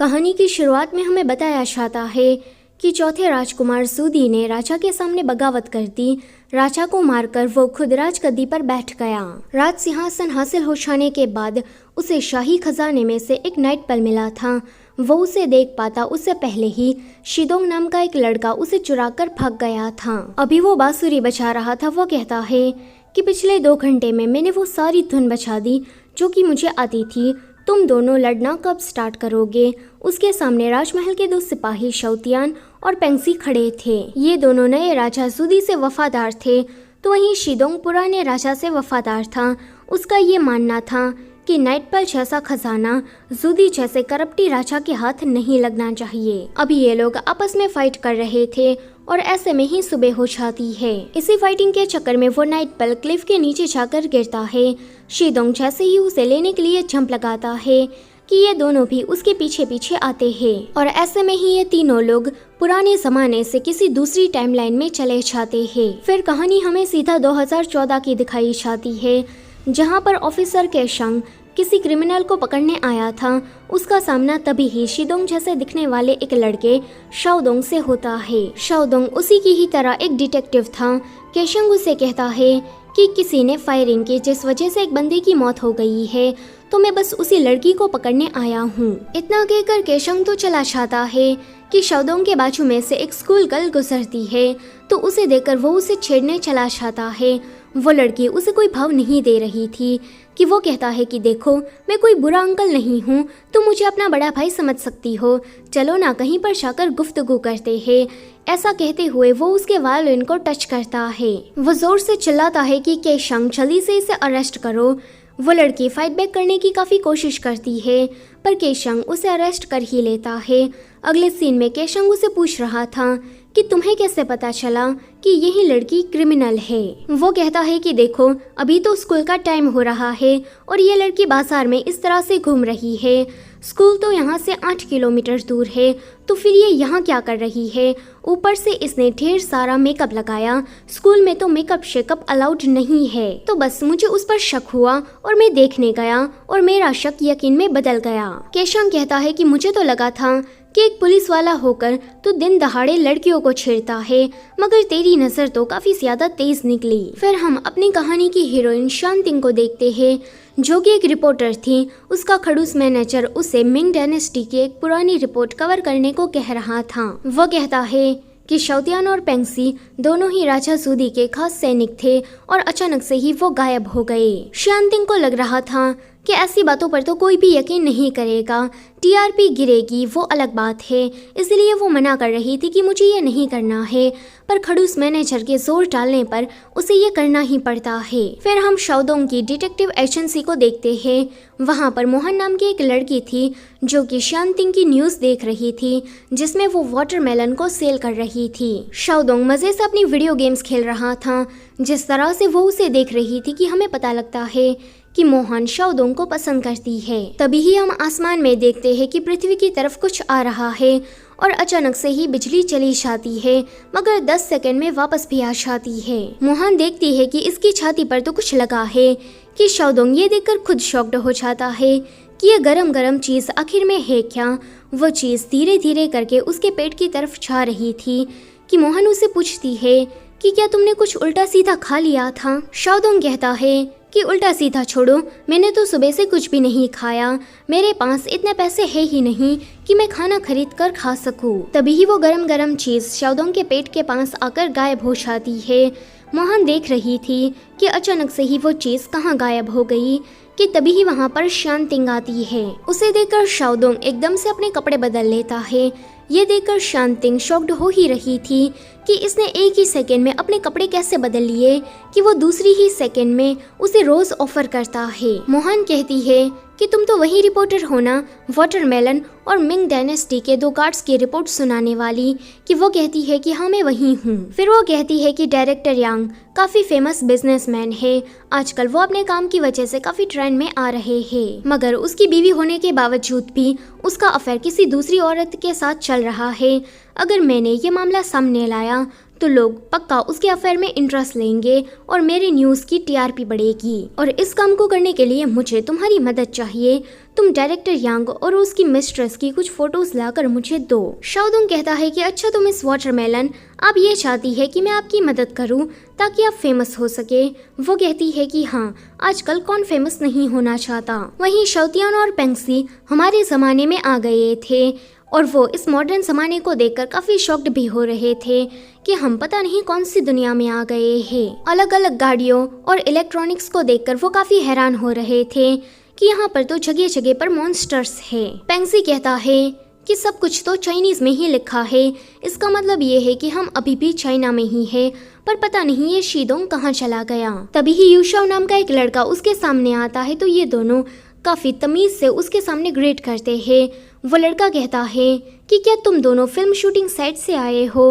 कहानी की शुरुआत में हमें बताया जाता है कि चौथे राजकुमार सूदी ने राजा के सामने बगावत कर दी। राजा को मारकर वो खुद राजगद्दी पर बैठ गया। राज सिंहासन हासिल हो जाने के बाद उसे शाही खजाने में से एक नाइट पल मिला था। वो उसे देख पाता उससे पहले ही शिदोंग नाम का एक लड़का उसे चुराकर भाग गया था। अभी वो बांसुरी बजा रहा था। वो कहता है कि पिछले 2 घंटे में मैंने वो सारी धुन बजा दी जो कि मुझे आती थी। तुम दोनों लड़ना कब स्टार्ट करोगे? उसके सामने राजमहल के 2 सिपाही शौतियान और पेंगसी खड़े थे। ये दोनों नए राजा सूदी से वफादार थे, तो वहीं शिदोंग पुराने राजा से वफादार था। उसका ये मानना था कि नाइटपल जैसा खजाना जूदी जैसे करप्टी राजा के हाथ नहीं लगना चाहिए। अभी ये लोग आपस में फाइट कर रहे थे और ऐसे में ही सुबह हो जाती है। इसी फाइटिंग के चक्कर में वो नाइटपल क्लिफ के नीचे जाकर गिरता है। शिदोंग जैसे ही उसे लेने के लिए जंप लगाता है कि ये दोनों भी उसके पीछे पीछे आते हैं और ऐसे में ही ये तीनों लोग पुराने जमाने से किसी दूसरी टाइमलाइन में चले जाते हैं। फिर कहानी हमें सीधा 2014 की दिखाई जाती है, जहां पर ऑफिसर केशंग किसी क्रिमिनल को पकड़ने आया था। उसका सामना तभी ही शिदोंग जैसे दिखने वाले एक लड़के शाओदोंग से होता है। शाओदोंग उसी की ही तरह एक डिटेक्टिव था। केशंग उसे कहता है कि किसी ने फायरिंग की जिस वजह से एक बंदे की मौत हो गई है, तो मैं बस उसी लड़की को पकड़ने आया हूँ। इतना कहकर केशंग तो चला जाता है कि शाओदोंग के बाजू में से एक स्कूल गर्ल गुजरती है, तो उसे देखकर वो उसे छेड़ने चला जाता है। वो लड़की उसे कोई भाव नहीं दे रही थी कि वो कहता है कि देखो, मैं कोई बुरा अंकल नहीं हूँ, तुम मुझे अपना बड़ा भाई समझ सकती हो, चलो ना कहीं पर जाकर गुफ्तगू करते हैं। ऐसा कहते हुए वो उसके वायलिन को टच करता है। वो जोर से चिल्लाता है कि केशंग जल्दी से इसे अरेस्ट करो। वो लड़की फाइट बैक करने की काफी कोशिश करती है, पर केशंग उसे अरेस्ट कर ही लेता है। अगले सीन में केशंग उसे पूछ रहा था कि तुम्हें कैसे पता चला कि यही लड़की क्रिमिनल है। वो कहता है कि देखो, अभी तो स्कूल का टाइम हो रहा है और ये लड़की बाजार में इस तरह से घूम रही है। स्कूल तो यहाँ से 8 किलोमीटर दूर है, तो फिर ये यहाँ क्या कर रही है? ऊपर से इसने ढेर सारा मेकअप लगाया। स्कूल में तो मेकअप शेकअप अलाउड नहीं है। तो बस मुझे उस पर शक हुआ और मैं देखने गया और मेरा शक यकीन में बदल गया। केशंग कहता है कि मुझे तो लगा था कि एक पुलिस वाला होकर तो दिन दहाड़े लड़कियों को छेड़ता है, मगर तेरी नजर तो काफी ज्यादा तेज निकली। फिर हम अपनी कहानी की हीरोइन शांतिंग को देखते हैं, जो कि एक रिपोर्टर थी। उसका खड़ूस मैनेजर उसे मिंग डायनेस्टी की एक पुरानी रिपोर्ट कवर करने को कह रहा था। वो कहता है कि शौतियान और पेंगसी दोनों ही राजा सूदी के खास सैनिक थे और अचानक से ही वो गायब हो गए। शांतिंग को लग रहा था कि ऐसी बातों पर तो कोई भी यकीन नहीं करेगा, टीआरपी गिरेगी, वो अलग बात है। इसलिए वो मना कर रही थी कि मुझे ये नहीं करना है, पर खड़ूस मैनेजर के जोर डालने पर उसे ये करना ही पड़ता है। फिर हम शाओदोंग की डिटेक्टिव एजेंसी को देखते हैं। वहाँ पर मोहन नाम की एक लड़की थी जो कि शांतिंग की न्यूज़ देख रही थी, जिसमें वो वाटरमेलन को सेल कर रही थी। शाओदोंग मजे से अपनी वीडियो गेम्स खेल रहा था। जिस तरह से वो उसे देख रही थी कि हमें पता लगता है कि मोहन शाओदोंग को पसंद करती है। तभी ही हम आसमान में देखते हैं कि पृथ्वी की तरफ कुछ आ रहा है और अचानक से ही बिजली चली जाती है, मगर 10 सेकंड में वापस भी आ जाती है। मोहन देखती है कि इसकी छाती पर तो कुछ लगा है कि शाओदोंग ये देखकर खुद शॉक्ड हो जाता है कि ये गरम गरम चीज आखिर में है क्या। वो चीज धीरे धीरे करके उसके पेट की तरफ जा रही थी कि मोहन उसे पूछती है कि क्या तुमने कुछ उल्टा सीधा खा लिया था? शाओदोंग कहता है कि उल्टा सीधा छोड़ो, मैंने तो सुबह से कुछ भी नहीं खाया, मेरे पास इतने पैसे है ही नहीं कि मैं खाना खरीद कर खा सकूं। तभी ही वो गरम गरम चीज शाओदोंग के पेट के पास आकर गायब हो जाती है। मोहन देख रही थी कि अचानक से ही वो चीज कहाँ गायब हो गई कि तभी ही वहाँ पर शांतिंग आती है। उसे देखकर शाओदोंग एकदम से अपने कपड़े बदल लेता है। ये देखकर शांतिंग शॉक्ड हो ही रही थी कि इसने एक ही सेकंड में अपने कपड़े कैसे बदल लिए कि वो दूसरी ही सेकंड में उसे रोज ऑफर करता है। मोहन कहती है कि तुम तो वही रिपोर्टर हो ना, वाटरमेलन और मिंग डायनेस्टी के 2 गार्ड्स की रिपोर्ट सुनाने वाली। कि वो कहती है कि हाँ मैं वही हूँ। फिर वो कहती है कि डायरेक्टर यांग काफी फेमस बिजनेसमैन है, आजकल वो अपने काम की वजह से काफी ट्रेंड में आ रहे हैं, मगर उसकी बीवी होने के बावजूद भी उसका अफेयर किसी दूसरी औरत के साथ चल रहा है। अगर मैंने ये मामला सामने लाया तो लोग पक्का उसके अफेयर में इंटरेस्ट लेंगे और मेरी न्यूज़ की टीआरपी बढ़ेगी। और इस काम को करने के लिए मुझे तुम्हारी मदद चाहिए। तुम डायरेक्टर यांग और उसकी मिस्ट्रेस की कुछ फोटोज लाकर मुझे दो। शाओदोंग कहता है कि अच्छा तो मिस वाटरमेलन, आप ये चाहती है कि मैं आपकी मदद करूं ताकि आप फेमस हो सके। वो कहती है कि हाँ, आजकल कौन फेमस नहीं होना चाहता। वहीं शाओतियान और पेंगसी हमारे जमाने में आ गए थे और वो इस मॉडर्न जमाने को देखकर काफी शॉक्ड भी हो रहे थे कि हम पता नहीं कौन सी दुनिया में आ गए हैं। अलग अलग गाड़ियों और इलेक्ट्रॉनिक्स को देखकर वो काफी हैरान हो रहे थे कि यहाँ पर तो जगह जगह पर मॉन्स्टर्स है। पेंगसी कहता है कि सब कुछ तो चाइनीज में ही लिखा है, इसका मतलब ये है कि हम अभी भी चाइना में ही है, पर पता नहीं ये शीदोंग कहाँ चला गया। तभी ही यूशाओ नाम का एक लड़का उसके सामने आता है तो ये दोनों काफी तमीज से उसके सामने ग्रेट करते हैं। वो लड़का कहता है कि क्या तुम दोनों फिल्म शूटिंग साइट से आए हो।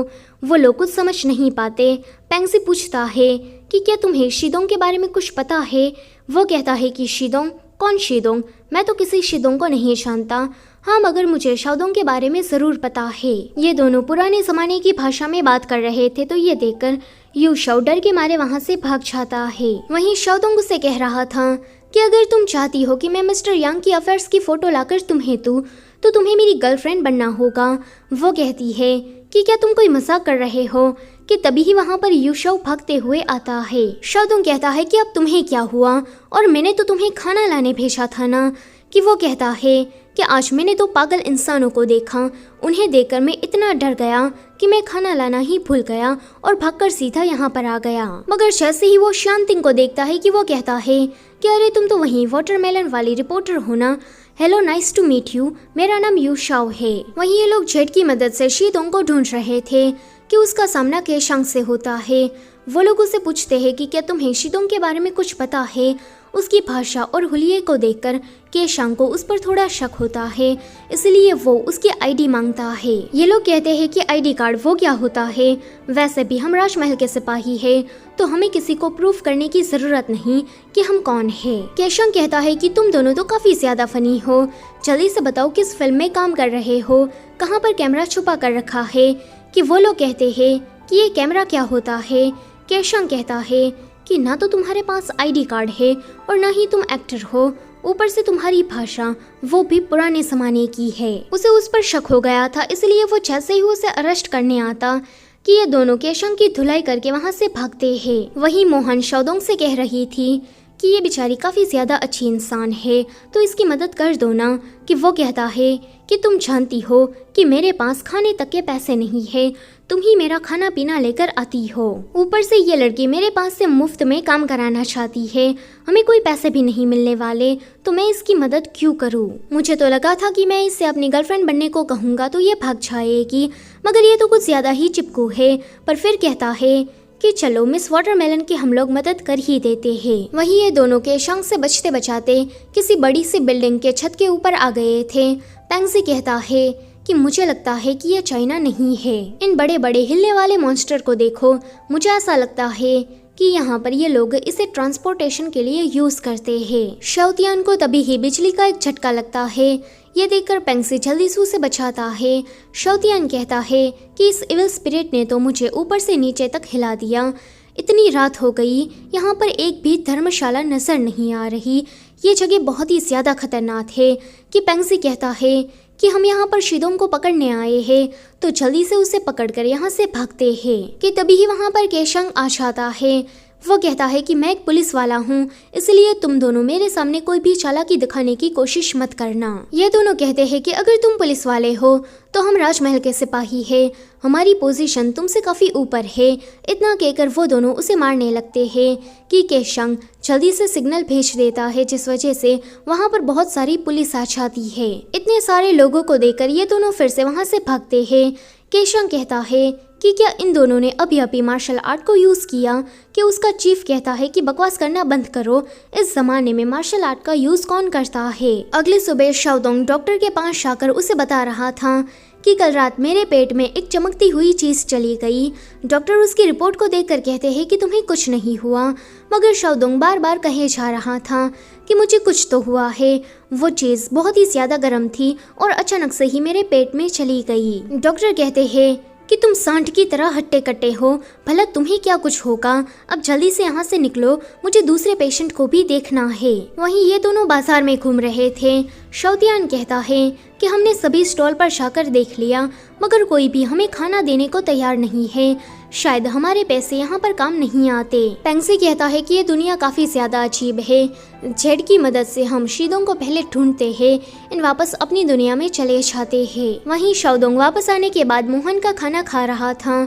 वो लोग कुछ समझ नहीं पाते। पेंगसी पूछता है कि क्या तुम्हें शीदोंग के बारे में कुछ पता है। वो कहता है कि शीदोंग? कौन शीदोंग? मैं तो किसी शीदोंग को नहीं जानता। हाँ, मगर मुझे शाओदोंग के बारे में जरूर पता है। ये दोनों पुराने जमाने की भाषा में बात कर रहे थे तो ये देखकर यूशाओ डर के मारे वहाँ से भाग जाता है। वहीं शाओदोंग उसे कह रहा था कि अगर तुम चाहती हो कि मैं मिस्टर यांग की अफेयर्स की फोटो लाकर तुम्हें दूं तो तुम्हें मेरी गर्लफ्रेंड बनना होगा। वो कहती है कि क्या तुम कोई मजाक कर रहे हो कि तभी ही वहाँ पर यूशाओ भागते हुए आता है। शाओदोंग कहता है कि अब तुम्हें क्या हुआ और मैंने तो तुम्हें खाना लाने भेजा था ना। कि वो कहता है कि आज मैंने तो पागल इंसानों को देखा, उन्हें देखकर मैं इतना डर गया कि मैं खाना लाना ही भूल गया और भागकर सीधा यहाँ पर आ गया। मगर जैसे ही वो शांतिंग को देखता है कि वो कहता है कि अरे तुम तो वही वाटरमेलन वाली रिपोर्टर हो ना। Hello, nice to meet you, मेरा नाम यूशाओ है। वहीं ये लोग जेट की मदद से शीदोंग को ढूंढ रहे थे कि उसका सामना केशांग से होता है। वो लोग उसे पूछते हैं कि क्या तुम्हें शीदोंग के बारे में कुछ पता है। उसकी भाषा और हुलिये को देखकर केशांग को उस पर थोड़ा शक होता है, इसलिए वो उसकी आईडी मांगता है। ये लोग कहते हैं कि आईडी कार्ड वो क्या होता है, वैसे भी हम राजमहल के सिपाही है तो हमें किसी को प्रूफ करने की जरूरत नहीं कि हम कौन है। केशांग कहता है कि तुम दोनों तो काफी ज्यादा फनी हो, जल्दी से बताओ किस फिल्म में काम कर रहे हो, कहाँ पर कैमरा छुपा कर रखा है। कि वो लोग कहते हैं कि ये कैमरा क्या होता है। केशांग कहता है कि ना तो तुम्हारे पास आईडी कार्ड है और ना ही तुम एक्टर हो, ऊपर से तुम्हारी भाषा वो भी पुराने जमाने की है। उसे उस पर शक हो गया था, इसलिए वो जैसे ही उसे अरेस्ट करने आता कि ये दोनों केशांग की धुलाई करके वहाँ से भागते हैं। वहीं मोहन शाओदोंग से कह रही थी कि ये बेचारी काफी ज्यादा अच्छी इंसान है तो इसकी मदद कर दो ना। कि वो कहता है कि तुम जानती हो कि मेरे पास खाने तक के पैसे नहीं है, तुम ही मेरा खाना पीना लेकर आती हो। ऊपर से ये लड़की मेरे पास से मुफ्त में काम कराना चाहती है, हमें कोई पैसे भी नहीं मिलने वाले, तो मैं इसकी मदद क्यों करूं। मुझे तो लगा था कि मैं इससे अपनी गर्लफ्रेंड बनने को कहूँगा तो ये भाग जाएगी, मगर ये तो कुछ ज्यादा ही चिपकू है। पर फिर कहता है कि चलो मिस वाटरमेलन की हम लोग मदद कर ही देते हैं। वहीं ये दोनों केशांग से बचते बचाते किसी बड़ी सी बिल्डिंग के छत के ऊपर आ गए थे। पेंगसी कहता है कि मुझे लगता है कि यह चाइना नहीं है, इन बड़े बड़े हिलने वाले मॉन्स्टर को देखो, मुझे ऐसा लगता है कि यहाँ पर ये लोग इसे ट्रांसपोर्टेशन के लिए यूज करते हैं। शाओतियान को तभी ही बिजली का एक झटका लगता है। ये देखकर पेंगसी जल्दी से उसे बचाता है। शाओतियान कहता है कि इस इविल स्पिरिट ने तो मुझे ऊपर से नीचे तक हिला दिया, इतनी रात हो गई, यहाँ पर एक भी धर्मशाला नजर नहीं आ रही, ये जगह बहुत ही ज्यादा खतरनाक है। कि पेंगसी कहता है कि हम यहाँ पर शीदोंग को पकड़ने आए हैं तो जल्दी से उसे पकड़कर यहाँ से भागते हैं। कि तभी ही वहाँ पर केशांग आ जाता है। वो कहता है कि मैं एक पुलिस वाला हूँ, इसलिए तुम दोनों मेरे सामने कोई भी चालाकी दिखाने की कोशिश मत करना। ये दोनों कहते हैं कि अगर तुम पुलिस वाले हो तो हम राजमहल के सिपाही हैं, हमारी पोजीशन तुमसे काफी ऊपर है। इतना कहकर वो दोनों उसे मारने लगते हैं। कि केशांग जल्दी से सिग्नल भेज देता है, जिस वजह से वहाँ पर बहुत सारी पुलिस आ जाती है। इतने सारे लोगों को देखकर ये दोनों फिर से वहाँ से भागते हैं। केशांग कहता है कि क्या इन दोनों ने अभी अभी मार्शल आर्ट को यूज किया। कि उसका चीफ कहता है कि बकवास करना बंद करो, इस जमाने में मार्शल आर्ट का यूज कौन करता है। अगली सुबह शाओदोंग डॉक्टर के पास जाकर उसे बता रहा था कि कल रात मेरे पेट में एक चमकती हुई चीज चली गई। डॉक्टर उसकी रिपोर्ट को देखकर कहते हैं कि तुम्हें कुछ नहीं हुआ, मगर शाओदोंग बार बार कहे जा रहा था कि मुझे कुछ तो हुआ है। वो चीज बहुत ही ज्यादा गर्म थी और अचानक से ही मेरे पेट में चली गई। डॉक्टर कहते हैं कि तुम सांड की तरह हट्टे कट्टे हो, भला तुम्हें क्या कुछ होगा। अब जल्दी से यहाँ से निकलो, मुझे दूसरे पेशेंट को भी देखना है। वहीं ये दोनों बाजार में घूम रहे थे। शौतियान कहता है कि हमने सभी स्टॉल पर जाकर देख लिया, मगर कोई भी हमें खाना देने को तैयार नहीं है। शायद हमारे पैसे यहाँ पर काम नहीं आते। पेंगसी कहता है कि ये दुनिया काफी ज्यादा अजीब है। जेड की मदद से हम शीदोंग को पहले ढूंढते हैं, इन वापस अपनी दुनिया में चले जाते हैं। वहीं शाओदोंग वापस आने के बाद मोहन का खाना खा रहा था।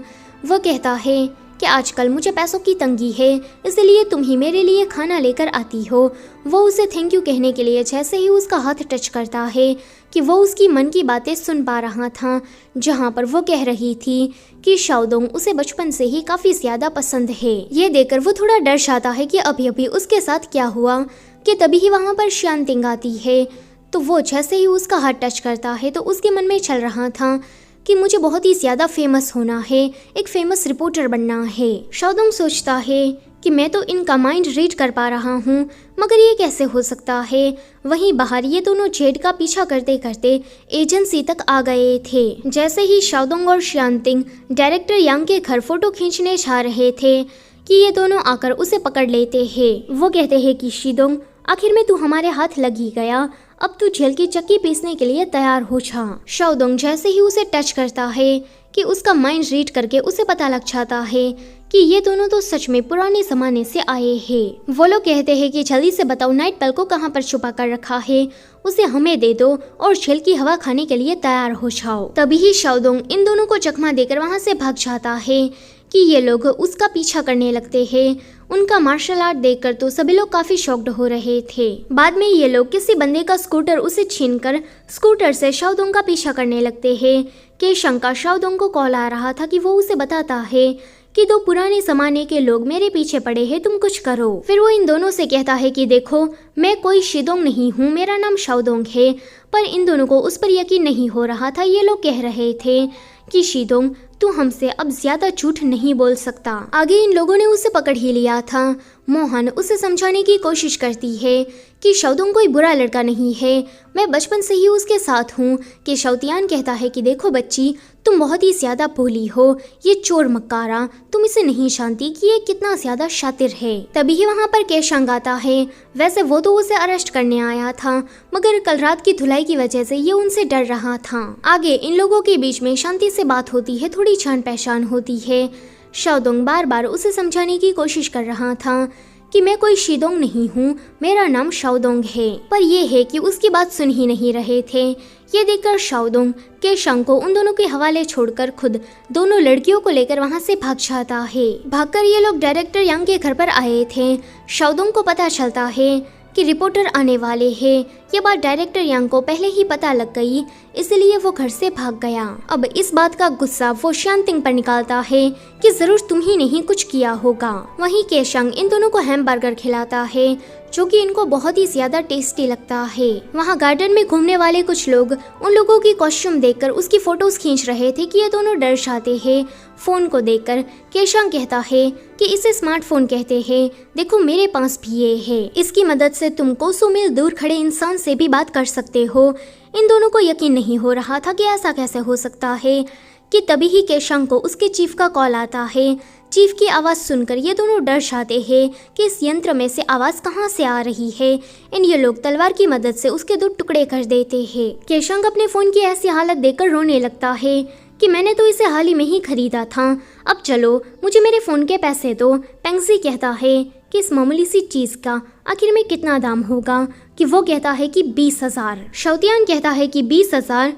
वह कहता है कि आजकल मुझे पैसों की तंगी है, इसलिए तुम ही मेरे लिए खाना लेकर आती हो। वो उसे थैंक यू कहने के लिए जैसे ही उसका हाथ टच करता है कि वो उसकी मन की बातें सुन पा रहा था, जहाँ पर वो कह रही थी कि शाओदोंग उसे बचपन से ही काफी ज्यादा पसंद है। ये देखकर वो थोड़ा डर जाता है कि अभी अभी उसके साथ क्या हुआ, कि तभी ही वहाँ पर शांतिंग आती है। तो वो जैसे ही उसका हाथ टच करता है तो उसके मन में चल रहा था कि मुझे बहुत ही ज्यादा फेमस होना है, एक फेमस रिपोर्टर बनना है। शाओदोंग सोचता है कि मैं तो इनका माइंड रीड कर पा रहा हूँ, मगर ये कैसे हो सकता है। वहीं बाहर ये दोनों जेड का पीछा करते करते एजेंसी तक आ गए थे। जैसे ही शाओदोंग और शांतिंग डायरेक्टर यांग के घर फोटो खींचने जा रहे थे कि ये दोनों आकर उसे पकड़ लेते हैं। वो कहते हैं कि शीदोंग, आखिर में तू हमारे हाथ लग ही गया, अब तू जेल की चक्की पीसने के लिए तैयार हो जा। शाओदोंग जैसे ही उसे टच करता है कि उसका माइंड रीड करके उसे पता लग जाता है कि ये दोनों तो सच में पुराने जमाने से आए हैं। वो लोग कहते हैं कि जल्दी से बताओ नाइट पल को कहाँ पर छुपा कर रखा है, उसे हमें दे दो और जेल की हवा खाने के लिए तैयार हो जाओ। तभी ही शाओदोंग इन दोनों को चकमा देकर वहाँ से भाग जाता है कि ये लोग उसका पीछा करने लगते हैं। उनका मार्शल आर्ट देखकर तो सभी लोग काफी शॉक्ड हो रहे थे। बाद में ये लोग किसी बंदे का स्कूटर उसे छीनकर स्कूटर से शाओदोंग का पीछा करने लगते हैं। केशंग का शाओदोंग को कॉल आ रहा था कि वो उसे बताता है कि दो पुराने जमाने के लोग मेरे पीछे पड़े हैं, तुम कुछ करो। फिर वो इन दोनों से कहता है कि देखो, मैं कोई शीदोंग नहीं हूँ, मेरा नाम शाओदोंग है। पर इन दोनों को उस पर यकीन नहीं हो रहा था। ये लोग कह रहे थे कि शीदोंग, तू हमसे अब ज्यादा झूठ नहीं बोल सकता। आगे इन लोगों ने उसे पकड़ ही लिया था। मोहन उसे समझाने की कोशिश करती है कि शाओदोंग कोई बुरा लड़का नहीं है, मैं बचपन से ही उसके साथ हूँ। कि शाओतियान कहता है कि देखो बच्ची, तुम बहुत ही ज्यादा भोली हो, ये चोर मक्कारा, तुम इसे नहीं जानती कि ये कितना ज्यादा शातिर है। तभी ही वहाँ पर केशंग आता है। वैसे वो तो उसे अरेस्ट करने आया था, मगर कल रात की धुलाई की वजह से ये उनसे डर रहा था। आगे इन लोगों के बीच में शांति से बात होती है, थोड़ी जान पहचान होती है। शाओदोंग बार बार उसे समझाने की कोशिश कर रहा था कि मैं कोई शीदोंग नहीं हूँ, मेरा नाम शाओदोंग है। पर यह है कि उसकी बात सुन ही नहीं रहे थे। ये देखकर शाओदोंग केशंग को उन दोनों के हवाले छोड़कर खुद दोनों लड़कियों को लेकर वहाँ से भाग जाता है। भागकर ये लोग डायरेक्टर यांग के घर पर आए थे। शाओदोंग को पता चलता है कि रिपोर्टर आने वाले हैं। ये बात डायरेक्टर यांग को पहले ही पता लग गई, इसलिए वो घर से भाग गया। अब इस बात का गुस्सा वो शांतिंग पर निकालता है कि जरूर तुम ही नहीं कुछ किया होगा। वहीं केशंग इन दोनों को हैमबर्गर खिलाता है, जो कि इनको बहुत ही ज्यादा टेस्टी लगता है। वहाँ गार्डन में घूमने वाले कुछ लोग उन लोगों की कॉस्ट्यूम देखकर उसकी फोटोज खींच रहे थे कि ये दोनों डर जाते हैं। फोन को देखकर केशंग कहता है कि इसे स्मार्टफोन कहते हैं, देखो मेरे पास भी ये है, इसकी मदद से तुम कोसों मील दूर खड़े इंसान से भी बात कर सकते हो। इन दोनों को यकीन नहीं हो रहा था कि ऐसा कैसे हो सकता है कि तभी ही केशंग को उसके चीफ का कॉल आता है। चीफ की आवाज़ सुनकर ये दोनों डर जाते हैं कि इस यंत्र में से आवाज़ कहाँ से आ रही है। ये लोग तलवार की मदद से उसके 2 टुकड़े कर देते हैं। केशंग अपने फ़ोन की ऐसी हालत देखकर रोने लगता है कि मैंने तो इसे हाल ही में ही खरीदा था, अब चलो मुझे मेरे फ़ोन के पैसे दो। पेंगसी कहता है कि इस मामूली सी चीज़ का आखिर में कितना दाम होगा, कि वो कहता है कि 20,000। शाओतियान कहता है कि 20,000,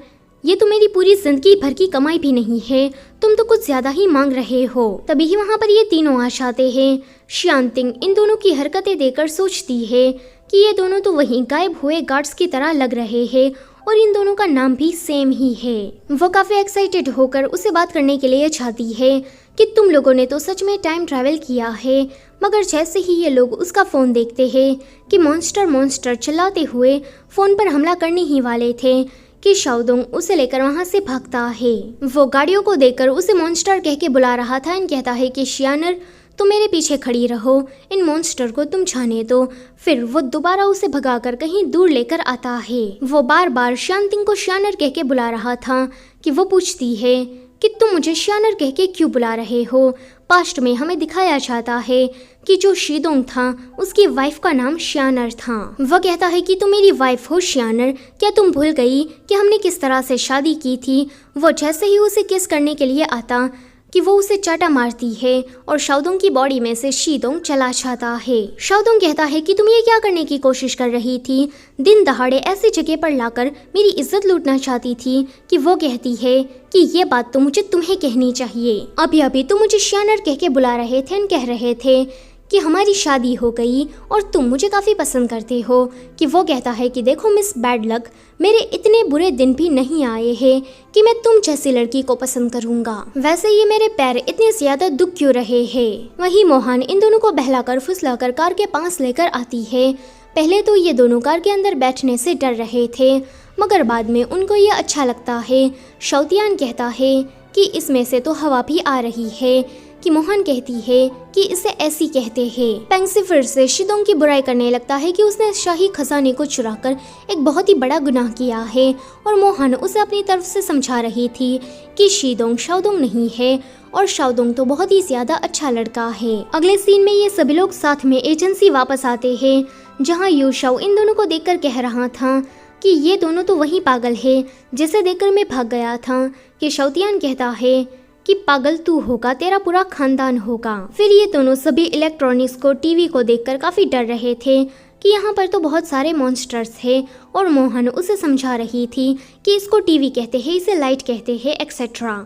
ये तो मेरी पूरी जिंदगी भर की कमाई भी नहीं है, तुम तो कुछ ज्यादा ही मांग रहे हो। तभी ही वहाँ पर ये तीनों आ जाते हैं। शांतिंग इन दोनों की हरकतें देखकर सोचती है कि ये दोनों तो वहीं गायब हुए गार्ड्स की तरह लग रहे हैं और इन दोनों का नाम भी सेम ही है। वो काफी एक्साइटेड होकर उसे बात करने के लिए चाहती है कि तुम लोगों ने तो सच में टाइम ट्रैवल किया है। मगर जैसे ही ये लोग उसका फोन देखते हैं कि मॉन्स्टर चिल्लाते हुए फोन पर हमला करने ही वाले थे कि शाओदोंग उसे लेकर वहाँ से भागता है। वो गाड़ियों को देखकर उसे मॉन्स्टर कह के बुला रहा था। कहता है कि शियानर तुम मेरे पीछे खड़ी रहो, इन मॉन्स्टर को तुम जाने दो। फिर वो दोबारा उसे भगाकर कहीं दूर लेकर आता है। वो बार बार शांतिंग को शियानर कह के बुला रहा था कि वो पूछती है कि तुम मुझे श्यानर कह के क्यों बुला रहे हो। पास्ट में हमें दिखाया जाता है कि जो शीदोंग था उसकी वाइफ का नाम श्यानर था। वह कहता है कि तुम मेरी वाइफ हो श्यानर, क्या तुम भूल गई कि हमने किस तरह से शादी की थी। वो जैसे ही उसे किस करने के लिए आता कि वो उसे चाटा मारती है और शाओदोंग की बॉडी में से शीदोंग चला जाता है। शाओदोंग कहता है कि तुम ये क्या करने की कोशिश कर रही थी, दिन दहाड़े ऐसी जगह पर लाकर मेरी इज्जत लूटना चाहती थी। कि वो कहती है कि ये बात तो मुझे तुम्हें कहनी चाहिए। अभी अभी तुम मुझे श्यानर कह के बुला रहे थे और कह रहे थे कि हमारी शादी हो गई और तुम मुझे काफ़ी पसंद करते हो। कि वो कहता है कि देखो मिस बैड लक, मेरे इतने बुरे दिन भी नहीं आए हैं कि मैं तुम जैसी लड़की को पसंद करूंगा। वैसे ये मेरे पैर इतने ज़्यादा दुख क्यों रहे हैं। वहीं मोहन इन दोनों को बहलाकर फुसलाकर कार के पास लेकर आती है। पहले तो ये दोनों कार के अंदर बैठने से डर रहे थे, मगर बाद में उनको ये अच्छा लगता है। शौतियान कहता है कि इसमें से तो हवा भी आ रही है। कि मोहन कहती है कि इसे ऐसी कहते हैं। पेंगसी फिर से शीदोंग की बुराई करने लगता है कि उसने शाही खजाने को चुराकर एक बहुत ही बड़ा गुनाह किया है और मोहन उसे अपनी तरफ से समझा रही थी कि शीदोंग शाओदोंग नहीं है और शाओदोंग तो बहुत ही ज्यादा अच्छा लड़का है। अगले सीन में ये सभी लोग साथ में एजेंसी वापस आते हैं, जहाँ यू शाओ इन दोनों को देखकर कह रहा था कि ये दोनों तो वही पागल है जिसे देखकर मैं भाग गया था। कि शौतियान कहता है कि पागल तू होगा, तेरा पूरा खानदान होगा। फिर ये दोनों सभी इलेक्ट्रॉनिक्स को टीवी को देखकर काफी डर रहे थे कि यहाँ पर तो बहुत सारे मॉन्स्टर्स हैं और मोहन उसे समझा रही थी कि इसको टीवी कहते हैं, इसे लाइट कहते हैं, एक्सेट्रा।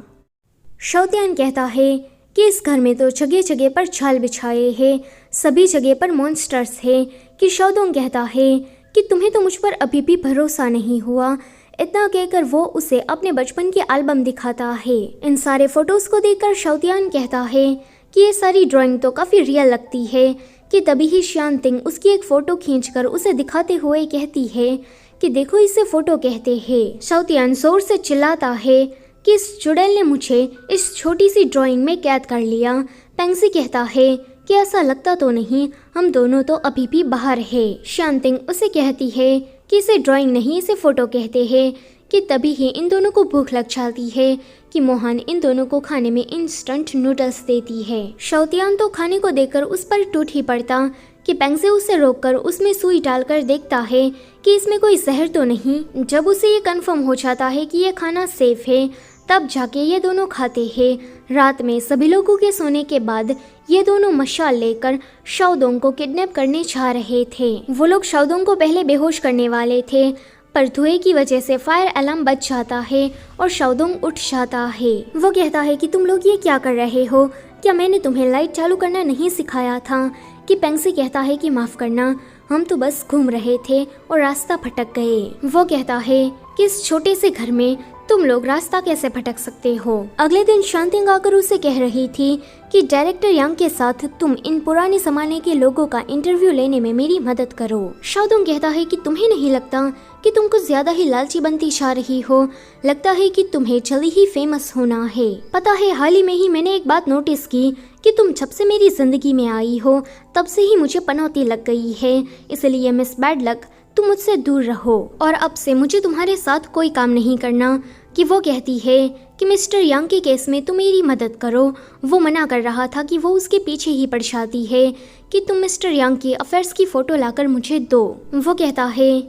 शौतियान कहता है कि इस घर में तो जगह जगह पर छाल बिछाए हैं, सभी जगह पर मॉन्स्टर्स हैं। कि शाओदोंग कहता है कि तुम्हें तो मुझ पर अभी भी भरोसा नहीं हुआ। इतना कहकर वो उसे अपने बचपन की एल्बम दिखाता है। इन सारे फोटोज को देखकर शौतियान कहता है कि ये सारी ड्राइंग तो काफी रियल लगती है। कि तभी ही श्यानतिंग उसकी एक फोटो खींचकर उसे दिखाते हुए कहती है कि देखो इसे फोटो कहते हैं। शौतियान जोर से चिल्लाता है कि इस चुड़ैल ने मुझे इस छोटी सी ड्राइंग में कैद कर लिया। पेंगसी कहता है कि ऐसा लगता तो नहीं, हम दोनों तो अभी भी बाहर है। श्यानतिंग उसे कहती है कि इसे ड्राइंग नहीं, इसे फोटो कहते हैं। कि तभी ही इन दोनों को भूख लग जाती है कि मोहन इन दोनों को खाने में इंस्टेंट नूडल्स देती है। शौतियान तो खाने को देखकर उस पर टूट ही पड़ता कि पेंगसी उसे रोककर उसमें सुई डालकर देखता है कि इसमें कोई जहर तो नहीं। जब उसे ये कंफर्म हो जाता है कि ये खाना सेफ है, तब जाके ये दोनों खाते हैं। रात में सभी लोगों के सोने के बाद ये दोनों मशाल लेकर शाओदोंग को किडनैप करने जा रहे थे। वो लोग शाओदोंग को पहले बेहोश करने वाले थे, पर धुएं की वजह से फायर अलार्म बज जाता है और शाओदोंग उठ जाता है। वो कहता है कि तुम लोग ये क्या कर रहे हो, क्या मैंने तुम्हें लाइट चालू करना नहीं सिखाया था। कि पेंगसी कहता है कि माफ करना, हम तो बस घूम रहे थे और रास्ता भटक गए। वो कहता है कि इस छोटे से घर में तुम लोग रास्ता कैसे भटक सकते हो। अगले दिन शांतिंग आकर उसे कह रही थी कि डायरेक्टर यांग के साथ तुम इन पुराने जमाने के लोगों का इंटरव्यू लेने में मेरी मदद करो। शाओदोंग कहता है कि तुम्हें नहीं लगता कि तुम कुछ ज्यादा ही लालची बनती जा रही हो, लगता है कि तुम्हें जल्दी ही फेमस होना है। पता है हाल ही में ही मैंने एक बात नोटिस की कि तुम जब से मेरी जिंदगी में आई हो तब से ही मुझे पनौती लग गई है, इसलिए मिस बैड लक तुम मुझसे दूर रहो और अब से मुझे तुम्हारे साथ कोई काम नहीं करना। कि वो कहती है कि मिस्टर यांग के केस में तुम मेरी मदद करो। वो मना कर रहा था कि वो उसके पीछे ही पड़ जाती है कि तुम मिस्टर यांग के अफेयर्स की फ़ोटो लाकर मुझे दो। वो कहता है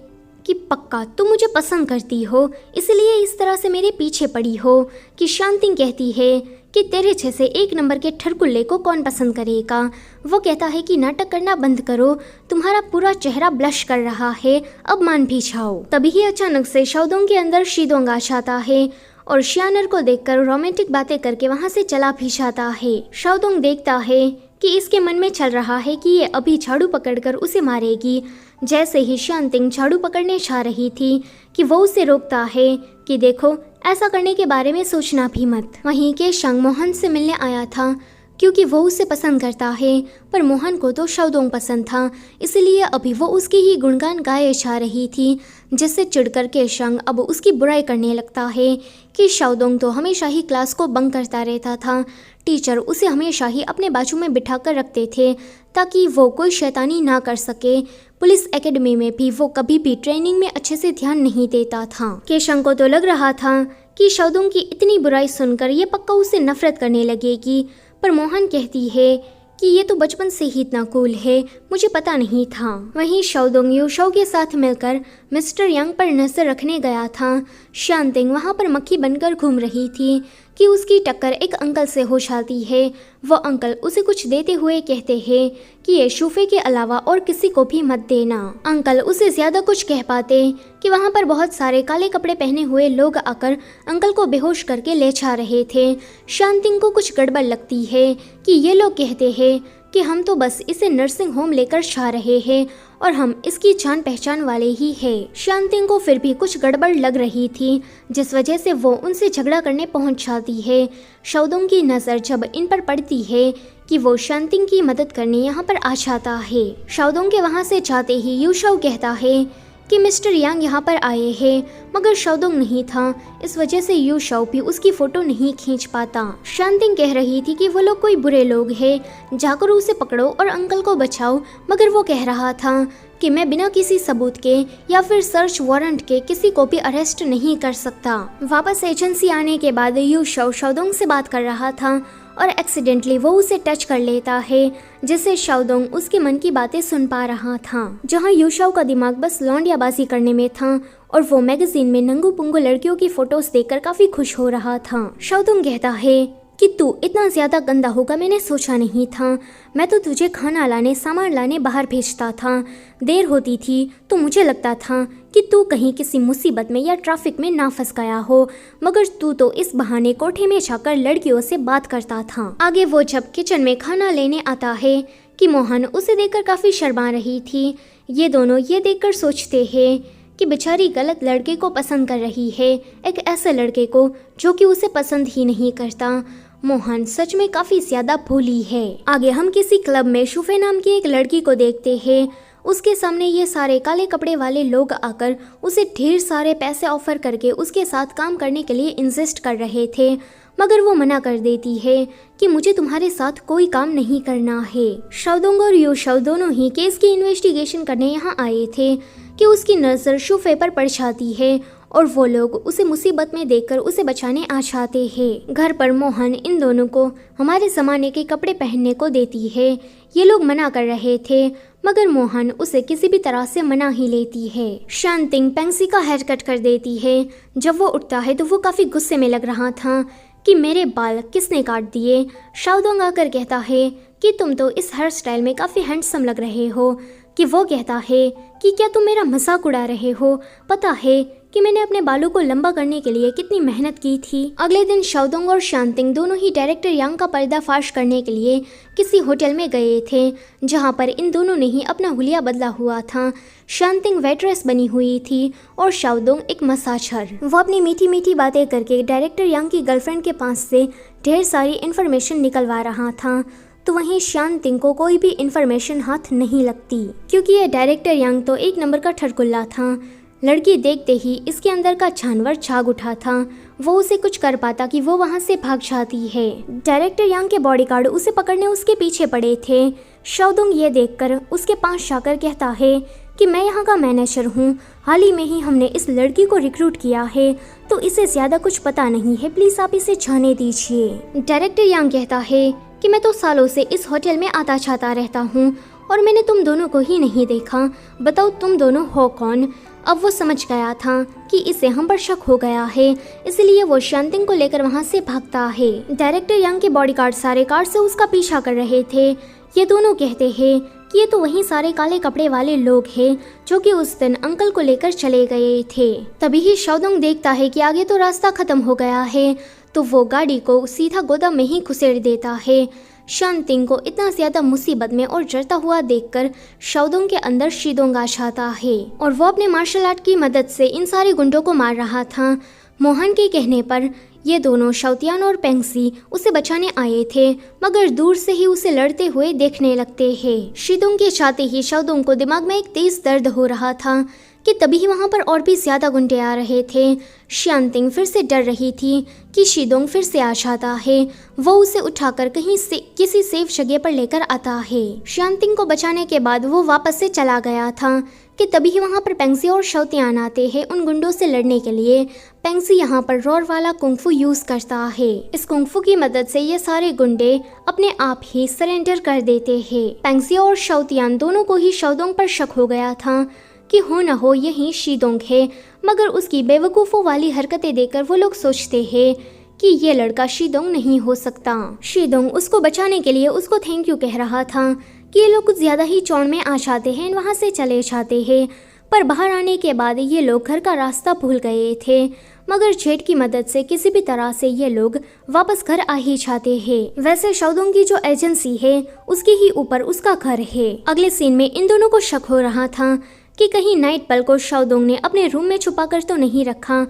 कि पक्का तुम मुझे पसंद करती हो, इसलिए इस तरह से मेरे पीछे पड़ी हो। कि शांतिंग कहती है कि तेरे जैसे एक नंबर के ठरकुल्ले को कौन पसंद करेगा। वो कहता है कि नाटक करना बंद करो, तुम्हारा पूरा चेहरा ब्लश कर रहा है, अब मान भी जाओ। तभी ही अचानक से शाओदोंग के अंदर शीदोंग आ जाता है और श्यानर को देखकर रोमांटिक बातें करके वहाँ से चला भी जाता है। शाओदोंग देखता है कि इसके मन में चल रहा है कि ये अभी झाड़ू पकड़कर उसे मारेगी। जैसे ही शांतिंग झाड़ू पकड़ने जा रही थी कि वो उसे रोकता है कि देखो ऐसा करने के बारे में सोचना भी मत। वहीं के शंग मोहन से मिलने आया था क्योंकि वो उसे पसंद करता है, पर मोहन को तो शाओदोंग पसंद था, इसलिए अभी वो उसके ही गुणगान गाए जा रही थी, जिससे चिढ़कर के शंग अब उसकी बुराई करने लगता है कि शाओदोंग तो हमेशा ही क्लास को बंक करता रहता था। टीचर उसे हमेशा ही अपने बाजू में बिठा कर रखते थे ताकि वो कोई शैतानी ना कर सके। पुलिस एकेडमी में भी वो कभी भी ट्रेनिंग में अच्छे से ध्यान नहीं देता था। केशंग को तो लग रहा था कि शाओदोंग की इतनी बुराई सुनकर ये पक्का उसे नफरत करने लगेगी, पर मोहन कहती है कि ये तो बचपन से ही इतना कूल है, मुझे पता नहीं था। वहीं शाओदोंग यूशाओ के साथ मिलकर मिस्टर यंग पर नजर रखने गया था। शांतिंग वहां पर मक्खी बनकर घूम रही थी कि उसकी टक्कर एक अंकल से हो जाती है। वो अंकल उसे कुछ देते हुए कहते हैं कि ये शूफे के अलावा और किसी को भी मत देना। अंकल उसे ज्यादा कुछ कह पाते कि वहाँ पर बहुत सारे काले कपड़े पहने हुए लोग आकर अंकल को बेहोश करके ले जा रहे थे। शांतिंग को कुछ गड़बड़ लगती है कि ये लोग कहते हैं कि हम तो बस इसे नर्सिंग होम लेकर जा रहे हैं और हम इसकी जान पहचान वाले ही हैं। शांतिंग को फिर भी कुछ गड़बड़ लग रही थी, जिस वजह से वो उनसे झगड़ा करने पहुंच जाती है। शाओदोंग की नज़र जब इन पर पड़ती है कि वो शांतिंग की मदद करने यहाँ पर आ जाता है। शाओदोंग के वहाँ से जाते ही यूशाओ कहता है कि मिस्टर यांग यहाँ पर आए हैं, मगर शाओदोंग नहीं था, इस वजह से यूशाओ भी उसकी फोटो नहीं खींच पाता। शांतिंग कह रही थी कि वो लोग कोई बुरे लोग हैं, जाकर उसे पकड़ो और अंकल को बचाओ, मगर वो कह रहा था कि मैं बिना किसी सबूत के या फिर सर्च वारंट के किसी को भी अरेस्ट नहीं कर सकता। वापस एजेंसी आने के बाद यूशाओ शाओदोंग से बात कर रहा था और एक्सीडेंटली वो उसे टच कर लेता है, जिससे शाओदोंग उसके मन की बातें सुन पा रहा था। जहां यूशाओ का दिमाग बस लौंडियाबाजी करने में था और वो मैगजीन में नंगू पुंगू लड़कियों की फोटोज देखकर काफी खुश हो रहा था। शाओदोंग कहता है कि तू इतना ज्यादा गंदा होगा मैंने सोचा नहीं था, मैं तो तुझे खाना लाने सामान लाने बाहर भेजता था, देर होती थी तो मुझे लगता था कि तू कहीं किसी मुसीबत में या ट्रैफिक में ना फंस गया हो, मगर तू तो इस बहाने कोठे में जाकर लड़कियों से बात करता था। आगे वो जब किचन में खाना लेने आता है कि मोहन उसे देखकर काफी शर्मा रही थी। ये दोनों ये देखकर सोचते हैं कि बेचारी गलत लड़के को पसंद कर रही है, एक ऐसे लड़के को जो कि उसे पसंद ही नहीं करता। मोहन सच में काफी ज्यादा भोली है। आगे हम किसी क्लब में शूफे नाम की एक लड़की को देखते हैं। उसके सामने ये सारे काले कपड़े वाले लोग आकर उसे ढेर सारे पैसे ऑफर करके उसके साथ काम करने के लिए इंसिस्ट कर रहे थे, मगर वो मना कर देती है कि मुझे तुम्हारे साथ कोई काम नहीं करना है। शाओदोंग और यूशाओ दोनों ही केस की इन्वेस्टिगेशन करने यहाँ आए थे कि उसकी नजर शूफे पर पड़ जाती है और वो लोग उसे मुसीबत में देखकर उसे बचाने आ जाते हैं। घर पर मोहन इन दोनों को हमारे ज़माने के कपड़े पहनने को देती है। ये लोग मना कर रहे थे, मगर मोहन उसे किसी भी तरह से मना ही लेती है। शांतिंग पेंसी का हेयर कट कर देती है। जब वो उठता है तो वो काफ़ी गुस्से में लग रहा था कि मेरे बाल किसने काट दिए। शाओदोंग आकर कहता है कि तुम तो इस हेयर स्टाइल में काफ़ी हैंडसम लग रहे हो। कि वो कहता है कि क्या तुम मेरा मजाक उड़ा रहे हो, पता है कि मैंने अपने बालों को लंबा करने के लिए कितनी मेहनत की थी। अगले दिन शाओदोंग और शांतिंग दोनों ही डायरेक्टर यांग का पर्दाफाश करने के लिए किसी होटल में गए थे, जहां पर इन दोनों ने ही अपना हुलिया बदला हुआ था। शांतिंग वेट्रेस बनी हुई थी और शाओदोंग एक मसाजर। वो अपनी मीठी मीठी बातें करके डायरेक्टर यांग की गर्लफ्रेंड के पास से ढेर सारी इन्फॉर्मेशन निकलवा रहा था, तो वहीं शांतिंग को कोई भी इन्फॉर्मेशन हाथ नहीं लगती, क्योंकि ये डायरेक्टर यांग तो एक नंबर का ठरकुल्ला था। लड़की देखते ही इसके अंदर का जानवर जाग उठा था। वो उसे कुछ कर पाता कि वो वहाँ से भाग जाती है। डायरेक्टर यांग के बॉडीगार्ड उसे पकड़ने उसके पीछे पड़े थे। शाओदोंग ये देखकर उसके पास जाकर कहता है कि मैं यहाँ का मैनेजर हूँ, हाल ही में ही हमने इस लड़की को रिक्रूट किया है, तो इसे ज़्यादा कुछ पता नहीं है, प्लीज़ आप इसे जाने दीजिए। डायरेक्टर यांग कहता है कि मैं तो सालों से इस होटल में आता जाता रहता हूँ और मैंने तुम दोनों को ही नहीं देखा, बताओ तुम दोनों हो कौन। अब वो समझ गया था कि इसे हम पर शक हो गया है, इसलिए वो शांतिंग को लेकर वहाँ से भागता है। डायरेक्टर यांग के बॉडीगार्ड सारे कार से उसका पीछा कर रहे थे। ये दोनों कहते हैं कि ये तो वही सारे काले कपड़े वाले लोग हैं जो कि उस दिन अंकल को लेकर चले गए थे। तभी ही शाओदोंग देखता है कि आगे तो रास्ता खत्म हो गया है, तो वो गाड़ी को सीधा गोदाम में ही घुसेड़ देता है। शांतिंग को इतना ज्यादा मुसीबत में और डरता हुआ देखकर शाओदोंग के अंदर शीदोंग आ जाता है और वो अपने मार्शल आर्ट की मदद से इन सारे गुंडों को मार रहा था। मोहन के कहने पर ये दोनों शाओतियान और पेंगसी उसे बचाने आए थे, मगर दूर से ही उसे लड़ते हुए देखने लगते हैं। शीदोंग के चाहते ही शाओदोंग को दिमाग में एक तेज दर्द हो रहा था कि तभी वहाँ पर और भी ज़्यादा गुंडे आ रहे थे। शांतिंग फिर से डर रही थी कि शीदोंग फिर से आ जाता है, वो उसे उठाकर कहीं से किसी सेफ जगह पर लेकर आता है। शांतिंग को बचाने के बाद वो वापस से चला गया था कि तभी वहाँ पर पेंगजी और शौतियान आते हैं उन गुंडों से लड़ने के लिए। पेंगजी यहाँ पर रॉर वाला कुंगफू यूज करता है। इस कुंगफू की मदद से ये सारे गुंडे अपने आप ही सरेंडर कर देते हैं। पेंगजी और शौतियान दोनों को ही शौदोंग पर शक हो गया था कि हो न हो यही शीदोंग है, मगर उसकी बेवकूफ़ों वाली हरकतें देखकर वो लोग सोचते हैं कि ये लड़का शीदोंग नहीं हो सकता। शीदोंग उसको बचाने के लिए उसको थैंक यू कह रहा था कि ये लोग कुछ ज़्यादा ही चौड़ में आ जाते हैं, वहाँ से चले जाते हैं। पर बाहर आने के बाद ये लोग घर का रास्ता भूल गए थे, मगर जेट की मदद से किसी भी तरह से ये लोग वापस घर आ ही जाते हैं। वैसे शौदोंग की जो एजेंसी है उसके ही ऊपर उसका घर है। अगले सीन में इन दोनों को शक हो रहा था कि कहीं नाइटपल को शौदोंग ने अपने रूम में छुपा कर तो नहीं रखा।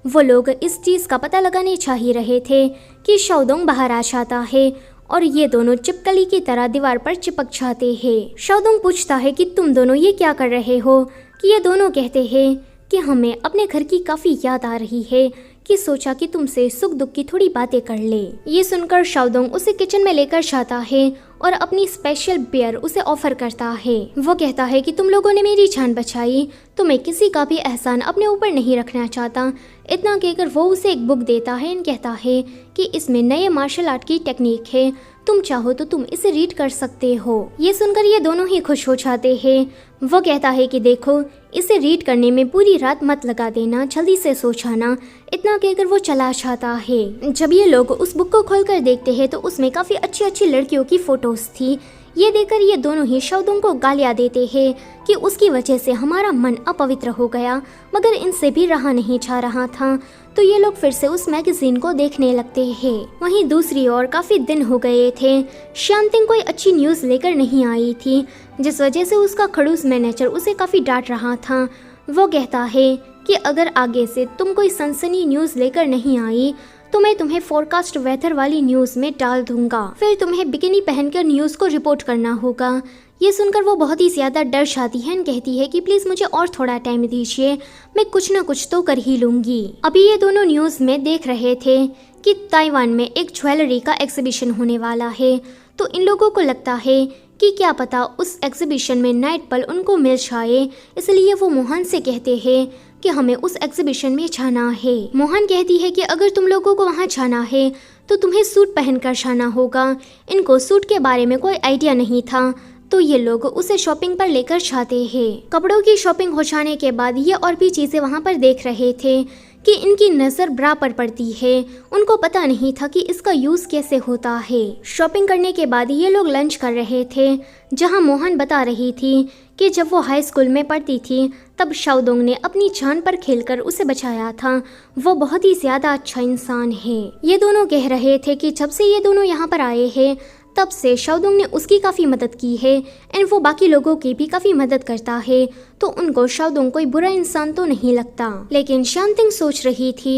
वो लोग इस चीज़ का पता लगाने चाह ही रहे थे कि शौदोंग बाहर आ जाता है और ये दोनों चिपकली की तरह दीवार पर चिपक जाते हैं। शौदोंग पूछता है कि तुम दोनों ये क्या कर रहे हो, कि ये दोनों कहते हैं कि हमें अपने घर की काफ़ी याद आ रही है, कि सोचा कि तुमसे सुख दुख की थोड़ी बातें कर ले। ये सुनकर शौदोंग उसे किचन में लेकर जाता है और अपनी स्पेशल बियर उसे ऑफर करता है। वो कहता है कि तुम लोगों ने मेरी जान बचाई, तो मैं किसी का भी एहसान अपने ऊपर नहीं रखना चाहता। इतना कहकर वो उसे एक बुक देता है और कहता है कि इसमें नए मार्शल आर्ट की टेक्निक है, तुम चाहो तो तुम इसे रीड कर सकते हो। ये सुनकर ये दोनों ही खुश हो जाते हैं। वो कहता है कि देखो, इसे रीड करने में पूरी रात मत लगा देना, जल्दी से सो जाना। इतना कहकर वो चला जाता है। जब ये लोग उस बुक को खोलकर देखते हैं तो उसमें काफ़ी अच्छी अच्छी लड़कियों की फोटोज थी। ये देखकर ये दोनों ही शौदोंग को गालियाँ देते हैं कि उसकी वजह से हमारा मन अपवित्र हो गया, मगर इनसे भी रहा नहीं जा रहा था। तो ये लोग फिर से उस मैगजीन को देखने लगते हैं। वहीं दूसरी ओर काफ़ी दिन हो गए थे, शांतिंग कोई अच्छी न्यूज़ लेकर नहीं आई थी, जिस वजह से उसका खड़ूस मैनेजर उसे काफ़ी डांट रहा था। वो कहता है कि अगर आगे से तुम कोई सनसनी न्यूज़ लेकर नहीं आई तो मैं तुम्हें फोरकास्ट वेदर वाली न्यूज़ में डाल दूंगा, फिर तुम्हें बिकिनी पहनकर न्यूज़ को रिपोर्ट करना होगा। ये सुनकर वो बहुत ही ज़्यादा डर जाती है और कहती है कि प्लीज़ मुझे और थोड़ा टाइम दीजिए, मैं कुछ ना कुछ तो कर ही लूँगी। अभी ये दोनों न्यूज़ में देख रहे थे कि ताइवान में एक ज्वेलरी का एग्जीबिशन होने वाला है, तो इन लोगों को लगता है कि क्या पता उस एग्जीबिशन में नाइटपल उनको मिल जाए, इसलिए वो मोहन से कहते हैं कि हमें उस एग्जीबिशन में जाना है। मोहन कहती है कि अगर तुम लोगों को वहाँ जाना है तो तुम्हें सूट पहनकर जाना होगा। इनको सूट के बारे में कोई आइडिया नहीं था, तो ये लोग उसे शॉपिंग पर लेकर जाते हैं। कपड़ों की शॉपिंग हो जाने के बाद ये और भी चीज़ें वहाँ पर देख रहे थे कि इनकी नज़र ब्रा पर पड़ती है। उनको पता नहीं था कि इसका यूज़ कैसे होता है। शॉपिंग करने के बाद ये लोग लंच कर रहे थे, जहाँ मोहन बता रही थी कि जब वो हाई स्कूल में पढ़ती थी तब शौदोंग ने अपनी जान पर खेलकर उसे बचाया था। वो बहुत ही ज़्यादा अच्छा इंसान है। ये दोनों कह रहे थे कि जब से ये दोनों यहाँ पर आए हैं तब से शौदोंग ने उसकी काफ़ी मदद की है एंड वो बाकी लोगों की भी काफ़ी मदद करता है, तो उनको शौदोंग कोई बुरा इंसान तो नहीं लगता। लेकिन शांतिंग सोच रही थी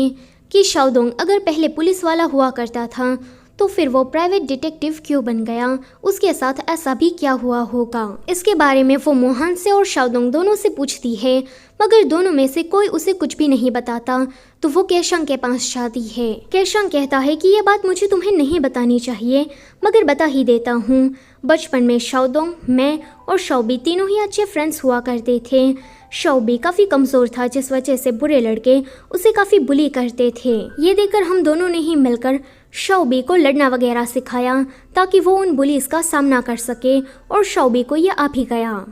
कि शौदोंग अगर पहले पुलिस वाला हुआ करता था तो फिर वो प्राइवेट डिटेक्टिव क्यों बन गया, उसके साथ ऐसा भी क्या हुआ होगा। इसके बारे में वो मोहन से और शौदोंग दोनों से पूछती है, मगर दोनों में से कोई उसे कुछ भी नहीं बताता। तो वो केशंग के पास जाती है। केशंग कहता है कि ये बात मुझे तुम्हें नहीं बतानी चाहिए, मगर बता ही देता हूँ। बचपन में शौदोंग, मैं और शौबी तीनों ही अच्छे फ्रेंड्स हुआ करते थे। शौबी काफ़ी कमज़ोर था, जिस वजह से बुरे लड़के उसे काफ़ी बुली करते थे। ये देखकर हम दोनों ने ही मिलकर शौबी को लड़ना वगैरह सिखाया ताकि वो उन बुलीज का सामना कर सके, और शौबी को ये आ भी गया।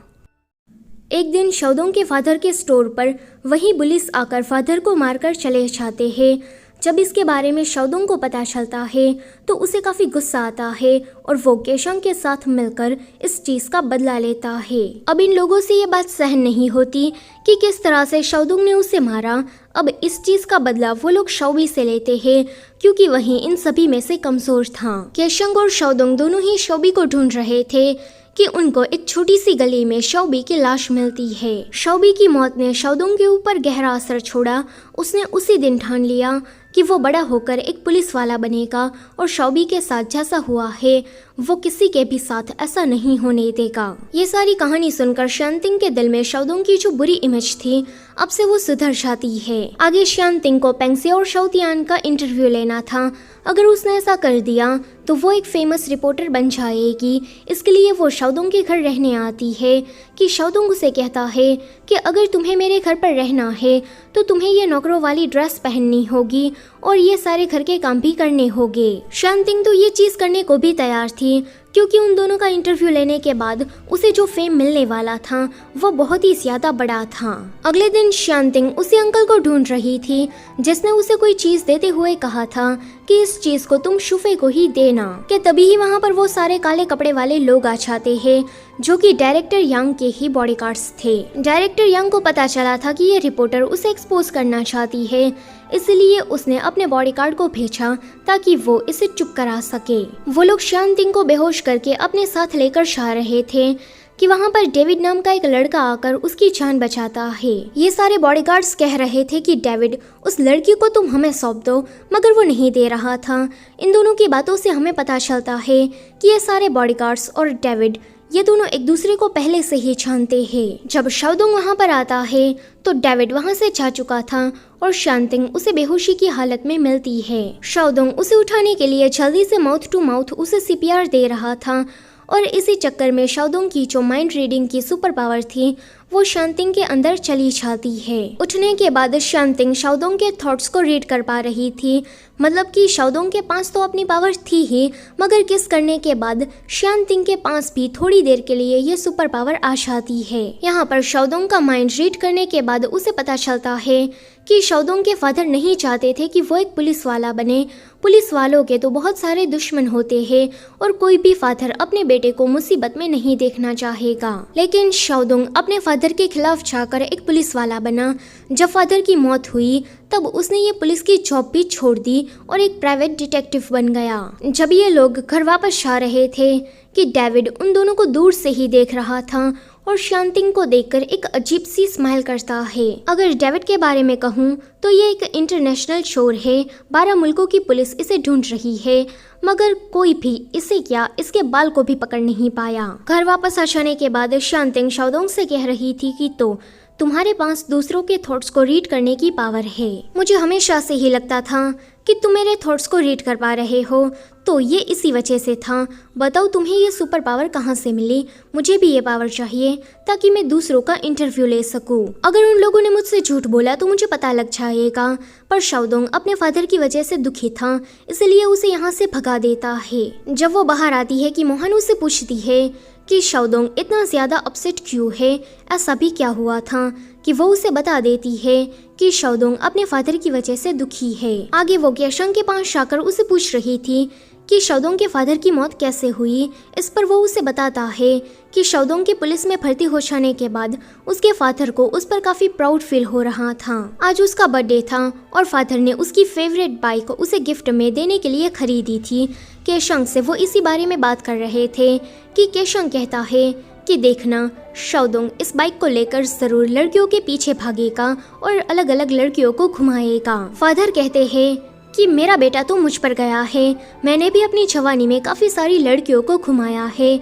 एक दिन शौदोंग के फादर के स्टोर पर वही पुलिस आकर फादर को मारकर चले जाते हैं। जब इसके बारे में शौदोंग को पता चलता है तो उसे काफ़ी गुस्सा आता है और वो केशंग के साथ मिलकर इस चीज़ का बदला लेता है। अब इन लोगों से ये बात सहन नहीं होती कि किस तरह से शौदोंग ने उसे मारा। अब इस चीज़ का बदला वो लोग शौबी से लेते हैं, क्योंकि वही इन सभी में से कमज़ोर था। केशंग और शौदोंग दोनों ही शौबी को ढूंढ रहे थे कि उनको एक छोटी सी गली में शौबी की लाश मिलती है। शौबी की मौत ने शौदोंग के ऊपर गहरा असर छोड़ा। उसने उसी दिन ठान लिया कि वो बड़ा होकर एक पुलिस वाला बनेगा और शौबी के साथ जैसा हुआ है वो किसी के भी साथ ऐसा नहीं होने देगा। ये सारी कहानी सुनकर शांतिंग के दिल में शाओदोंग की जो बुरी इमेज थी अब से वो सुधर जाती है। आगे शांतिंग को पेंगसे और शाओतियान का इंटरव्यू लेना था। अगर उसने ऐसा कर दिया तो वो एक फेमस रिपोर्टर बन जाएगी। इसके लिए वो शाओदोंग के घर रहने आती है कि शाओदोंग उसे कहता है कि अगर तुम्हें मेरे घर पर रहना है तो तुम्हें ये नौकरों वाली ड्रेस पहननी होगी और ये सारे घर के काम भी करने होंगे। शांतिंग तो ये चीज करने को भी तैयार थी क्योंकि उन दोनों का इंटरव्यू लेने के बाद उसे जो फेम मिलने वाला था वो बहुत ही ज्यादा बड़ा था। अगले दिन शांतिंग उसी अंकल को ढूंढ रही थी जिसने उसे कोई चीज देते हुए कहा था कि इस चीज को तुम शुफे को ही देना। कि तभी ही वहाँ पर वो सारे काले कपड़े वाले लोग आ जाते हैं जो कि डायरेक्टर यांग के ही बॉडीगार्ड्स थे। डायरेक्टर यांग को पता चला था कि ये रिपोर्टर उसे एक्सपोज करना चाहती है, इसलिए उसने अपने बॉडीगार्ड को भेजा ताकि वो इसे चुप करा सके। वो लोग शांतिंग को बेहोश करके अपने साथ लेकर जा रहे थे कि वहाँ पर डेविड नाम का एक लड़का आकर उसकी जान बचाता है। ये सारे बॉडीगार्ड्स कह रहे थे कि डेविड उस लड़की को तुम हमें सौंप दो, मगर वो नहीं दे रहा था। इन दोनों की बातों से हमें पता चलता है कि ये सारे बॉडीगार्ड्स और डेविड ये दोनों एक दूसरे को पहले से ही जानते हैं। जब शाओदोंग वहाँ पर आता है तो डेविड वहाँ से जा चुका था और शांतिंग उसे बेहोशी की हालत में मिलती है। शाओदोंग उसे उठाने के लिए जल्दी से माउथ टू माउथ उसे सीपीआर दे रहा था और इसी चक्कर में शाओदोंग की जो माइंड रीडिंग की सुपर पावर थी वो शांतिंग के अंदर चली जाती है। उठने के बाद शांतिंग शाओदोंग के थॉट्स को रीड कर पा रही थी, मतलब कि शाओदोंग के पास तो अपनी पावर थी ही, मगर किस करने के बाद शांतिंग के पास भी थोड़ी देर के लिए ये सुपर पावर आ जाती है। यहाँ पर शाओदोंग का माइंड रीड करने के बाद उसे पता चलता है कि शाओदोंग के फादर नहीं चाहते थे कि वो एक पुलिस वाला बने। पुलिस वालों के तो बहुत सारे दुश्मन होते हैं और कोई भी फादर अपने बेटे को मुसीबत में नहीं देखना चाहेगा, लेकिन शाओदोंग अपने फादर के खिलाफ जाकर एक पुलिस वाला बना। जब फादर की मौत हुई तब उसने ये पुलिस की जॉब भी छोड़ दी और एक प्राइवेट डिटेक्टिव बन गया। जब ये लोग घर वापस जा रहे थे कि डेविड उन दोनों को दूर से ही देख रहा था और शांतिंग को देखकर एक अजीब सी स्माइल करता है। अगर डेविड के बारे में कहूँ तो ये एक इंटरनेशनल चोर है। 12 मुल्कों की पुलिस इसे ढूंढ रही है, मगर कोई भी इसे क्या इसके बाल को भी पकड़ नहीं पाया। घर वापस आ जाने के बाद शांतिंग शाओदोंग से कह रही थी कि तो तुम्हारे पास दूसरों के थॉट्स को रीड करने की पावर है। मुझे हमेशा से ही लगता था कि तुम मेरे थॉट्स को रीड कर पा रहे हो, तो ये इसी वजह से था। बताओ तुम्हें ये सुपर पावर कहाँ से मिली? मुझे भी ये पावर चाहिए ताकि मैं दूसरों का इंटरव्यू ले सकूं। अगर उन लोगों ने मुझसे झूठ बोला तो मुझे पता लग जाएगा। पर शाओदोंग अपने फादर की वजह से दुखी था, इसलिए उसे यहाँ से भगा देता है। जब वो बाहर आती है कि मोहन उससे पूछती है कि शाओदोंग इतना ज्यादा अपसेट क्यों है, ऐसा भी क्या हुआ था, कि वो उसे बता देती है कि शाओदोंग अपने फादर की वजह से दुखी है। आगे वो केशंग के पास जाकर उसे पूछ रही थी कि शाओदोंग के फादर की मौत कैसे हुई। इस पर वो उसे बताता है कि शाओदोंग के पुलिस में भर्ती हो जाने के बाद उसके फादर को उस पर काफी प्राउड फील हो रहा था। आज उसका बर्थडे था और फादर ने उसकी फेवरेट बाइक उसे गिफ्ट में देने के लिए खरीदी थी। केशंग से वो इसी बारे में बात कर रहे थे कि केशंग कहता है कि देखना, शाओदोंग इस बाइक को लेकर जरूर लड़कियों के पीछे भागेगा और अलग अलग लड़कियों को घुमाएगा। फादर कहते हैं कि मेरा बेटा तो मुझ पर गया है, मैंने भी अपनी जवानी में काफी सारी लड़कियों को घुमाया है।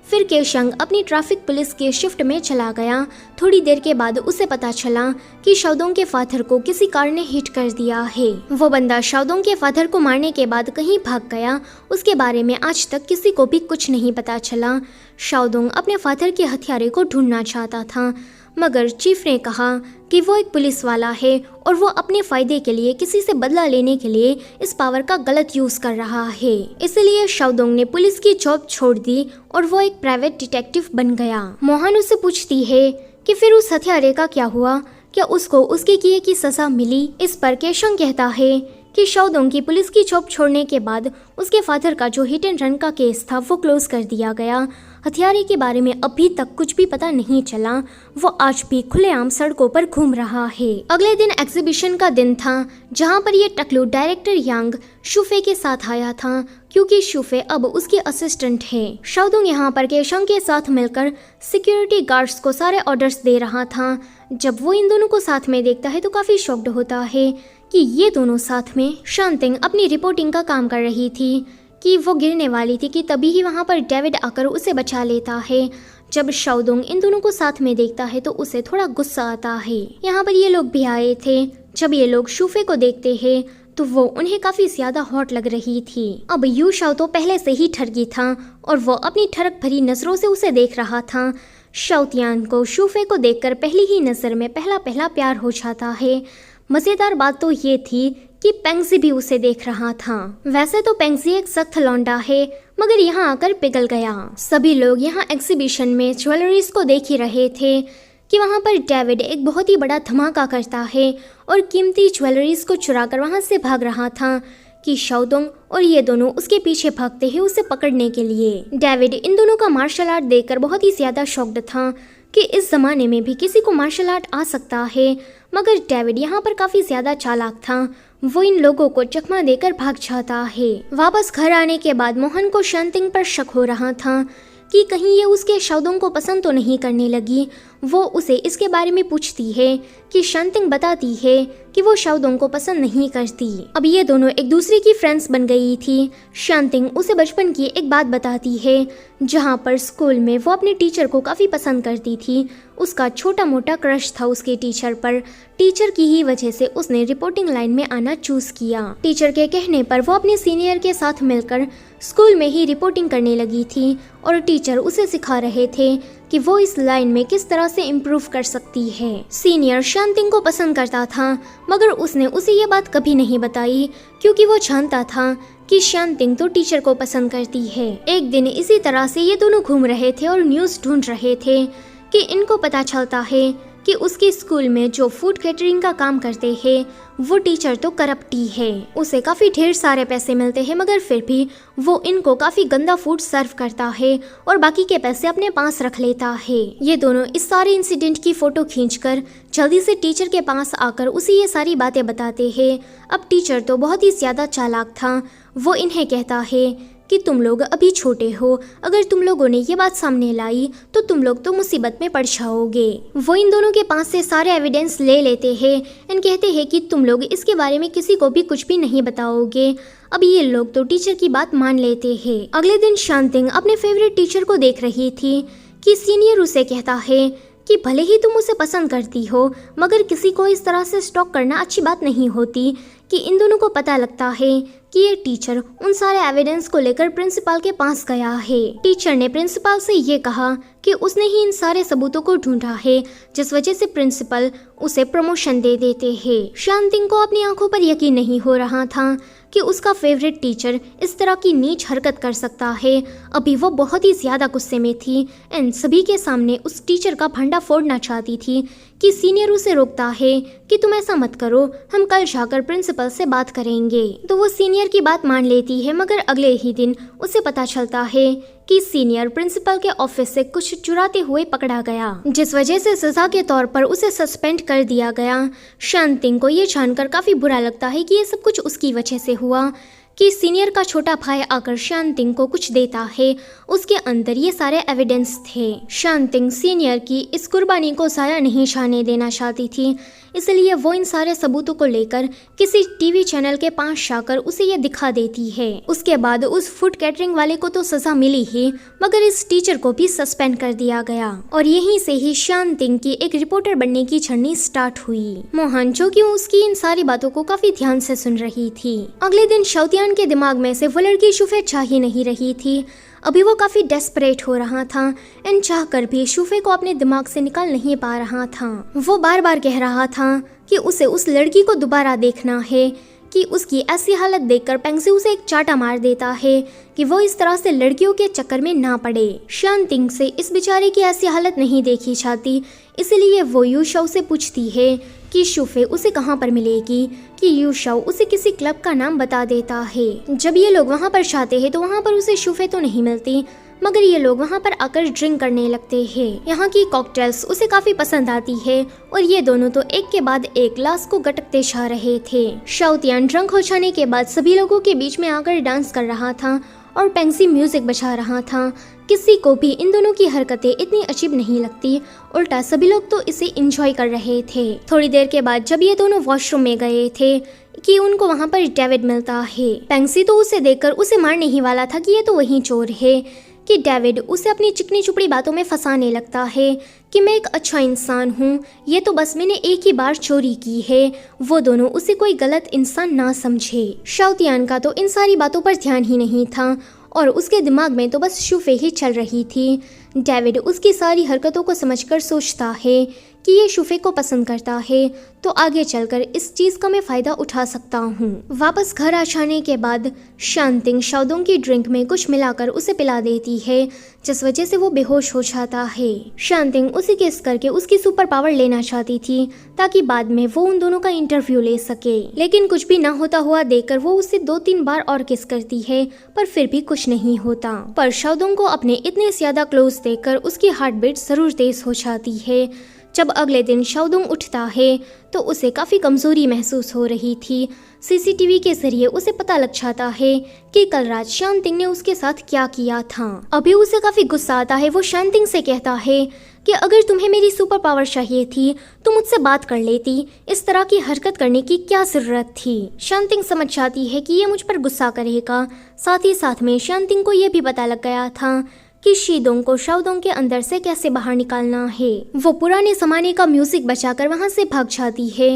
फिर केशंग अपनी ट्रैफिक पुलिस के शिफ्ट में चला गया। थोड़ी देर के बाद उसे पता चला कि शाओदोंग के फादर को किसी कार ने हिट कर दिया है। वो बंदा शाओदोंग के फादर को मारने के बाद कहीं भाग गया। उसके बारे में आज तक किसी को भी कुछ नहीं पता चला। शाओदोंग अपने फादर के हथियारे को ढूंढना चाहता था, मगर चीफ ने कहा कि वो एक पुलिस वाला है और वो अपने फायदे के लिए किसी से बदला लेने के लिए इस पावर का गलत यूज कर रहा है। इसलिए शाओदोंग ने पुलिस की जॉब छोड़ दी और वो एक प्राइवेट डिटेक्टिव बन गया। मोहन उससे पूछती है कि फिर उस हथियारे का क्या हुआ, क्या उसको उसके किए की सजा मिली? इस पर केशंग कहता है कि शाओदोंग की पुलिस की जॉब छोड़ने के बाद उसके फादर का जो हिट एंड रन का केस था वो क्लोज कर दिया गया। हथियारे के बारे में अभी तक कुछ भी पता नहीं चला। वो आज भी खुलेआम सड़कों पर घूम रहा है। अगले दिन एग्जीबिशन का दिन था, जहां पर ये टकलू डायरेक्टर यांग शुफे के साथ आया था। क्योंकि शुफे अब उसकी असिस्टेंट है। शाओदोंग यहाँ पर केशंग के साथ मिलकर सिक्योरिटी गार्ड्स को सारे ऑर्डर्स दे रहा था। जब वो इन दोनों को साथ में देखता है तो काफी शॉक्ड होता है कि ये दोनों साथ में। शांतिंग अपनी रिपोर्टिंग का काम कर रही थी कि वो गिरने वाली थी कि तभी ही वहाँ पर डेविड आकर उसे बचा लेता है। जब शाओदोंग इन दोनों को साथ में देखता है तो उसे थोड़ा गुस्सा आता है। यहाँ पर ये लोग भी आए थे। जब ये लोग शुफे को देखते हैं तो वो उन्हें काफी ज्यादा हॉट लग रही थी। अब यू शाओ तो पहले से ही ठरकी था और वो अपनी ठरक भरी नजरों से उसे देख रहा था। शाओतियान को शुफे को देखकर पहली ही नजर में पहला प्यार हो जाता है। मजेदार बात तो ये थी कि पेंगजी भी उसे देख रहा था। वैसे तो पेंगजी एक सख्त लौंडा है, मगर यहाँ आकर पिघल गया। सभी लोग यहाँ एग्जीबिशन में ज्वेलरीज को देख ही रहे थे कि वहाँ पर डेविड एक बहुत ही बड़ा धमाका करता है और कीमती ज्वेलरीज को चुराकर वहाँ से भाग रहा था कि शाओदोंग और ये दोनों उसके पीछे भागते हैं उसे पकड़ने के लिए। डेविड इन दोनों का मार्शल आर्ट देखकर बहुत ही ज्यादा शॉक्ड था कि इस जमाने में भी किसी को मार्शल आर्ट आ सकता है, मगर डेविड यहाँ पर काफी ज्यादा चालाक था। वो इन लोगों को चकमा देकर भाग जाता है। वापस घर आने के बाद मोहन को शांतिंग पर शक हो रहा था कि कहीं ये उसके शाओदोंग को पसंद तो नहीं करने लगी। वो उसे इसके बारे में पूछती है कि शांतिंग बताती है कि वो शाओदोंग को पसंद नहीं करती। अब ये दोनों एक दूसरे की फ्रेंड्स बन गई थी। शांतिंग उसे बचपन की एक बात बताती है जहाँ पर स्कूल में वो अपने टीचर को काफी पसंद करती थी। उसका छोटा मोटा क्रश था उसके टीचर पर। टीचर की ही वजह से उसने रिपोर्टिंग लाइन में आना चूज किया। टीचर के कहने पर वो अपने सीनियर के साथ मिलकर स्कूल में ही रिपोर्टिंग करने लगी थी और टीचर उसे सिखा रहे थे कि वो इस लाइन में किस तरह से इम्प्रूव कर सकती है। सीनियर शांतिंग को पसंद करता था, मगर उसने उसे ये बात कभी नहीं बताई क्योंकि वो जानता था कि शांतिंग तो टीचर को पसंद करती है। एक दिन इसी तरह से ये दोनों घूम रहे थे और न्यूज़ ढूंढ रहे थे कि इनको पता चलता है कि उसके स्कूल में जो फूड कैटरिंग का काम करते हैं वो टीचर तो करप्ट ही है। उसे काफी ढेर सारे पैसे मिलते हैं, मगर फिर भी वो इनको काफी गंदा फूड सर्व करता है और बाकी के पैसे अपने पास रख लेता है। ये दोनों इस सारे इंसिडेंट की फोटो खींचकर जल्दी से टीचर के पास आकर उसे ये सारी बातें बताते हैं। अब टीचर तो बहुत ही ज्यादा चालाक था। वो इन्हें कहता है कि तुम लोग अभी छोटे हो, अगर तुम लोगों ने ये बात सामने लाई तो तुम लोग तो मुसीबत में पड़ जाओगे। वो इन दोनों के पास से सारे एविडेंस ले लेते हैं एंड कहते हैं कि तुम लोग इसके बारे में किसी को भी कुछ भी नहीं बताओगे। अब ये लोग तो टीचर की बात मान लेते हैं। अगले दिन शांतिंग अपने फेवरेट टीचर को देख रही थी कि सीनियर उसे कहता है कि भले ही तुम उसे पसंद करती हो, मगर किसी को इस तरह से स्टॉक करना अच्छी बात नहीं होती। कि इन दोनों को पता लगता है कि ये टीचर उन सारे एविडेंस को लेकर प्रिंसिपल के पास गया है। टीचर ने प्रिंसिपल से ये कहा कि उसने ही इन सारे सबूतों को ढूंढा है, जिस वजह से प्रिंसिपल उसे प्रमोशन दे देते हैं। शांतिंग को अपनी आंखों पर यकीन नहीं हो रहा था कि उसका फेवरेट टीचर इस तरह की नीच हरकत कर सकता है। अभी वो बहुत ही ज्यादा गुस्से में थी एंड सभी के सामने उस टीचर का भंडा फोड़ना चाहती थी कि सीनियर उसे रोकता है कि तुम ऐसा मत करो, हम कल जाकर प्रिंसिपल से बात करेंगे। तो वो सीनियर की बात मान लेती है, मगर अगले ही दिन उसे पता चलता है कि सीनियर प्रिंसिपल के ऑफिस से कुछ चुराते हुए पकड़ा गया, जिस वजह से सजा के तौर पर उसे सस्पेंड कर दिया गया। शांतिंग को ये जानकर काफी बुरा लगता है कि ये सब कुछ उसकी वजह से हुआ कि सीनियर का छोटा भाई आकर शांतिंग को कुछ देता है। उसके अंदर ये सारे एविडेंस थे। शांतिंग सीनियर की इस कुर्बानी को ज़ाया नहीं जाने देना चाहती थी, इसलिए वो इन सारे सबूतों को लेकर किसी टीवी चैनल के पास जाकर उसे ये दिखा देती है। उसके बाद उस फूड कैटरिंग वाले को तो सजा मिली ही, मगर इस टीचर को भी सस्पेंड कर दिया गया। और यहीं से ही शांतिंग की एक रिपोर्टर बनने की जर्नी स्टार्ट हुई। मोहन, जो कि उसकी इन सारी बातों को काफी ध्यान से सुन रही थी। अगले दिन शाओतियान के दिमाग में से वो लड़की शुफे चाह ही नहीं रही थी। अभी वो काफी डेस्परेट हो रहा था एंड चाहकर भी शुफे को अपने दिमाग से निकाल नहीं पा रहा था। वो बार बार कह रहा था कि उसे उस लड़की को दोबारा देखना है, कि उसकी ऐसी हालत देखकर पेंगजी उसे एक चाटा मार देता है कि वो इस तरह से लड़कियों के चक्कर में ना पड़े। शांतिंग से इस बेचारे की ऐसी हालत नहीं देखी जाती, इसलिए वो यू शाओ से पूछती है कि शुफे उसे कहाँ पर मिलेगी, कि यू शाओ उसे किसी क्लब का नाम बता देता है। जब ये लोग वहाँ पर जाते हैं तो वहाँ पर उसे शुफे तो नहीं मिलती, मगर ये लोग वहाँ पर आकर ड्रिंक करने लगते हैं। यहाँ की कॉकटेल्स उसे काफी पसंद आती है और ये दोनों तो एक के बाद एक ग्लास को गटकते जा रहे थे। शाओतियान ड्रंक हो जाने के बाद सभी लोगों के बीच में आकर डांस कर रहा था और पेंगसी म्यूजिक बजा रहा था। किसी को भी इन दोनों की हरकतें इतनी अजीब नहीं लगती, उल्टा सभी लोग तो इसे एंजॉय कर रहे थे। थोड़ी देर के बाद जब ये दोनों वॉशरूम में गए थे कि उनको वहाँ पर डेविड मिलता है। पेंगसी तो उसे देखकर उसे मारने ही वाला था कि ये तो वही चोर है कि डेविड उसे अपनी चिकनी चुपड़ी बातों में फंसाने लगता है कि मैं एक अच्छा इंसान हूँ, ये तो बस मैंने एक ही बार चोरी की है। वो दोनों उसे कोई गलत इंसान ना समझे। शाओतियान का तो इन सारी बातों पर ध्यान ही नहीं था और उसके दिमाग में तो बस शुफे ही चल रही थी। डेविड उसकी सारी हरकतों को समझकर सोचता है कि ये शुफे को पसंद करता है, तो आगे चलकर इस चीज का मैं फायदा उठा सकता हूँ। वापस घर आ जाने के बाद शांतिंग शाओदोंग की ड्रिंक में कुछ मिलाकर उसे पिला देती है, जिस वजह से वो बेहोश हो जाता है। शांतिंग उसे किस करके उसकी सुपर पावर लेना चाहती थी ताकि बाद में वो उन दोनों का इंटरव्यू ले सके, लेकिन कुछ भी ना होता हुआ देखकर वो उसे 2-3 बार और किस करती है, पर फिर भी कुछ नहीं होता। पर शाओदोंग को अपने इतने ज्यादा क्लोज देखकर उसकी हार्ट बीट जरूर तेज हो जाती है। जब अगले दिन शाओदोंग उठता है तो उसे काफी कमजोरी महसूस हो रही थी। सीसीटीवी के जरिए उसे पता लग जाता है कि कल रात शांतिंग ने उसके साथ क्या किया था। अभी उसे काफी गुस्सा आता है। वो शांतिंग से कहता है कि अगर तुम्हें मेरी सुपर पावर चाहिए थी तो मुझसे बात कर लेती, इस तरह की हरकत करने की क्या जरूरत थी। शांतिंग समझ जाती है कि ये मुझ पर गुस्सा करेगा। साथ ही साथ में शांतिंग को यह भी पता लग गया था कि शीदोंग को शाओदोंग के अंदर से कैसे बाहर निकालना है। वो पुराने जमाने का म्यूजिक बजाकर वहां से भाग जाती है।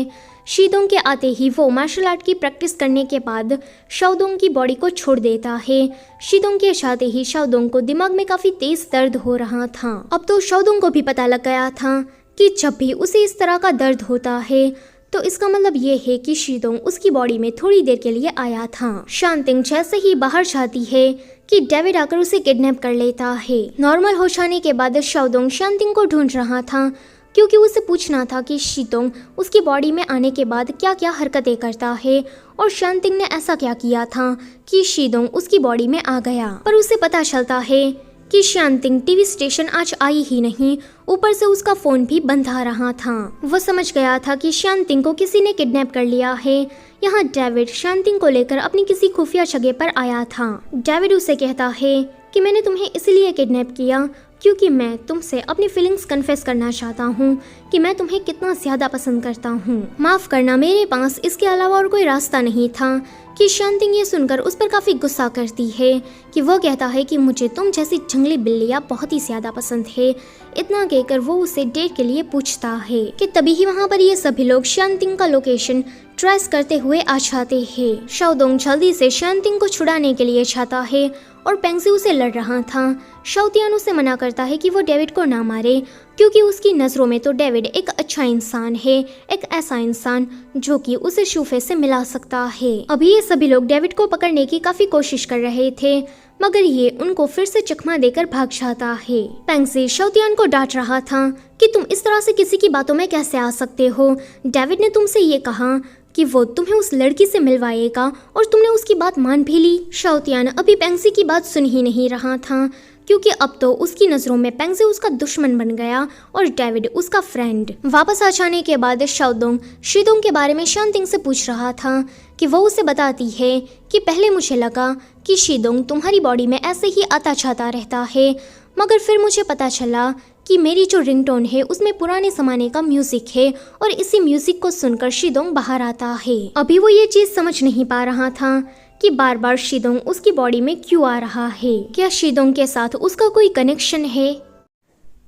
शीदोंग के आते ही वो मार्शल आर्ट की प्रैक्टिस करने के बाद शाओदोंग की बॉडी को छोड़ देता है। शीदोंग के जाते ही शाओदोंग को दिमाग में काफी तेज दर्द हो रहा था। अब तो शाओदोंग को भी पता लग गया था कि जब भी उसे इस तरह का दर्द होता है तो इसका मतलब ये है कि शीदोंग उसकी बॉडी में थोड़ी देर के लिए आया था। शांतिंग जैसे ही बाहर जाती है कि डेविड आकर उसे किडनैप कर लेता है। नॉर्मल हो जाने के बाद शाओदोंग शांतिंग को ढूंढ रहा था क्योंकि उसे पूछना था कि शीदोंग उसकी बॉडी में आने के बाद क्या क्या हरकतें करता है और शांतिंग ने ऐसा क्या किया था कि शीदोंग उसकी बॉडी में आ गया। पर उसे पता चलता है कि शांतिंग टीवी स्टेशन आज आई ही नहीं, ऊपर से उसका फोन भी बंद आ रहा था। वो समझ गया था कि शांतिंग को किसी ने किडनैप कर लिया है। यहाँ डेविड शांतिंग को लेकर अपनी किसी खुफिया जगह पर आया था। डेविड उसे कहता है कि मैंने तुम्हें इसलिए किडनैप किया क्योंकि मैं तुमसे अपनी फीलिंग्स कन्फेस करना चाहता हूँ कि मैं तुम्हें कितना ज्यादा पसंद करता हूँ। माफ करना, मेरे पास इसके अलावा और कोई रास्ता नहीं था। कि शांतिंग ये सुनकर उस पर काफी गुस्सा करती है कि वो कहता है कि मुझे तुम जैसी जंगली बिल्लियाँ बहुत ही ज्यादा पसंद है। इतना कहकर वो उसे डेट के लिए पूछता है कि तभी ही वहाँ पर ये सभी लोग शांतिंग का लोकेशन ट्रेस करते हुए आ जाते हैं। शाओदोंग जल्दी से शांतिंग को छुड़ाने के लिए चाहता है और पेंगसी उसे लड़ रहा था। शाओतियान उसे मना करता है कि वो डेविड को ना मारे क्योंकि उसकी नजरों में तो डेविड एक अच्छा इंसान है, एक ऐसा इंसान जो कि उसे शुफे से मिला सकता है। अभी ये सभी लोग डेविड को पकड़ने की काफी कोशिश कर रहे थे मगर ये उनको फिर से चकमा देकर भाग जाता है। पेंगसी शाओतियान को डांट रहा था कि तुम इस तरह से किसी की बातों में कैसे आ सकते हो। डेविड ने तुमसे ये कहा कि वो तुम्हें उस लड़की से मिलवाएगा और तुमने उसकी बात मान भी ली। शाओतियान अभी पेंगसी की बात सुन ही नहीं रहा था क्योंकि अब तो उसकी नजरों में पेंगसी उसका दुश्मन बन गया और डेविड उसका फ्रेंड। वापस आ जाने के बाद शाओदोंग शीदोंग के बारे में शांतिंग से पूछ रहा था कि वो उसे बताती है कि पहले मुझे लगा कि शीदोंग तुम्हारी बॉडी में ऐसे ही आता जाता रहता है मगर फिर मुझे पता चला कि मेरी जो रिंगटोन है उसमें पुराने जमाने का म्यूजिक है और इसी म्यूजिक को सुनकर शीदोंग बाहर आता है। अभी वो ये चीज समझ नहीं पा रहा था कि बार बार शीदोंग उसकी बॉडी में क्यों आ रहा है। क्या शीदोंग के साथ उसका कोई कनेक्शन है।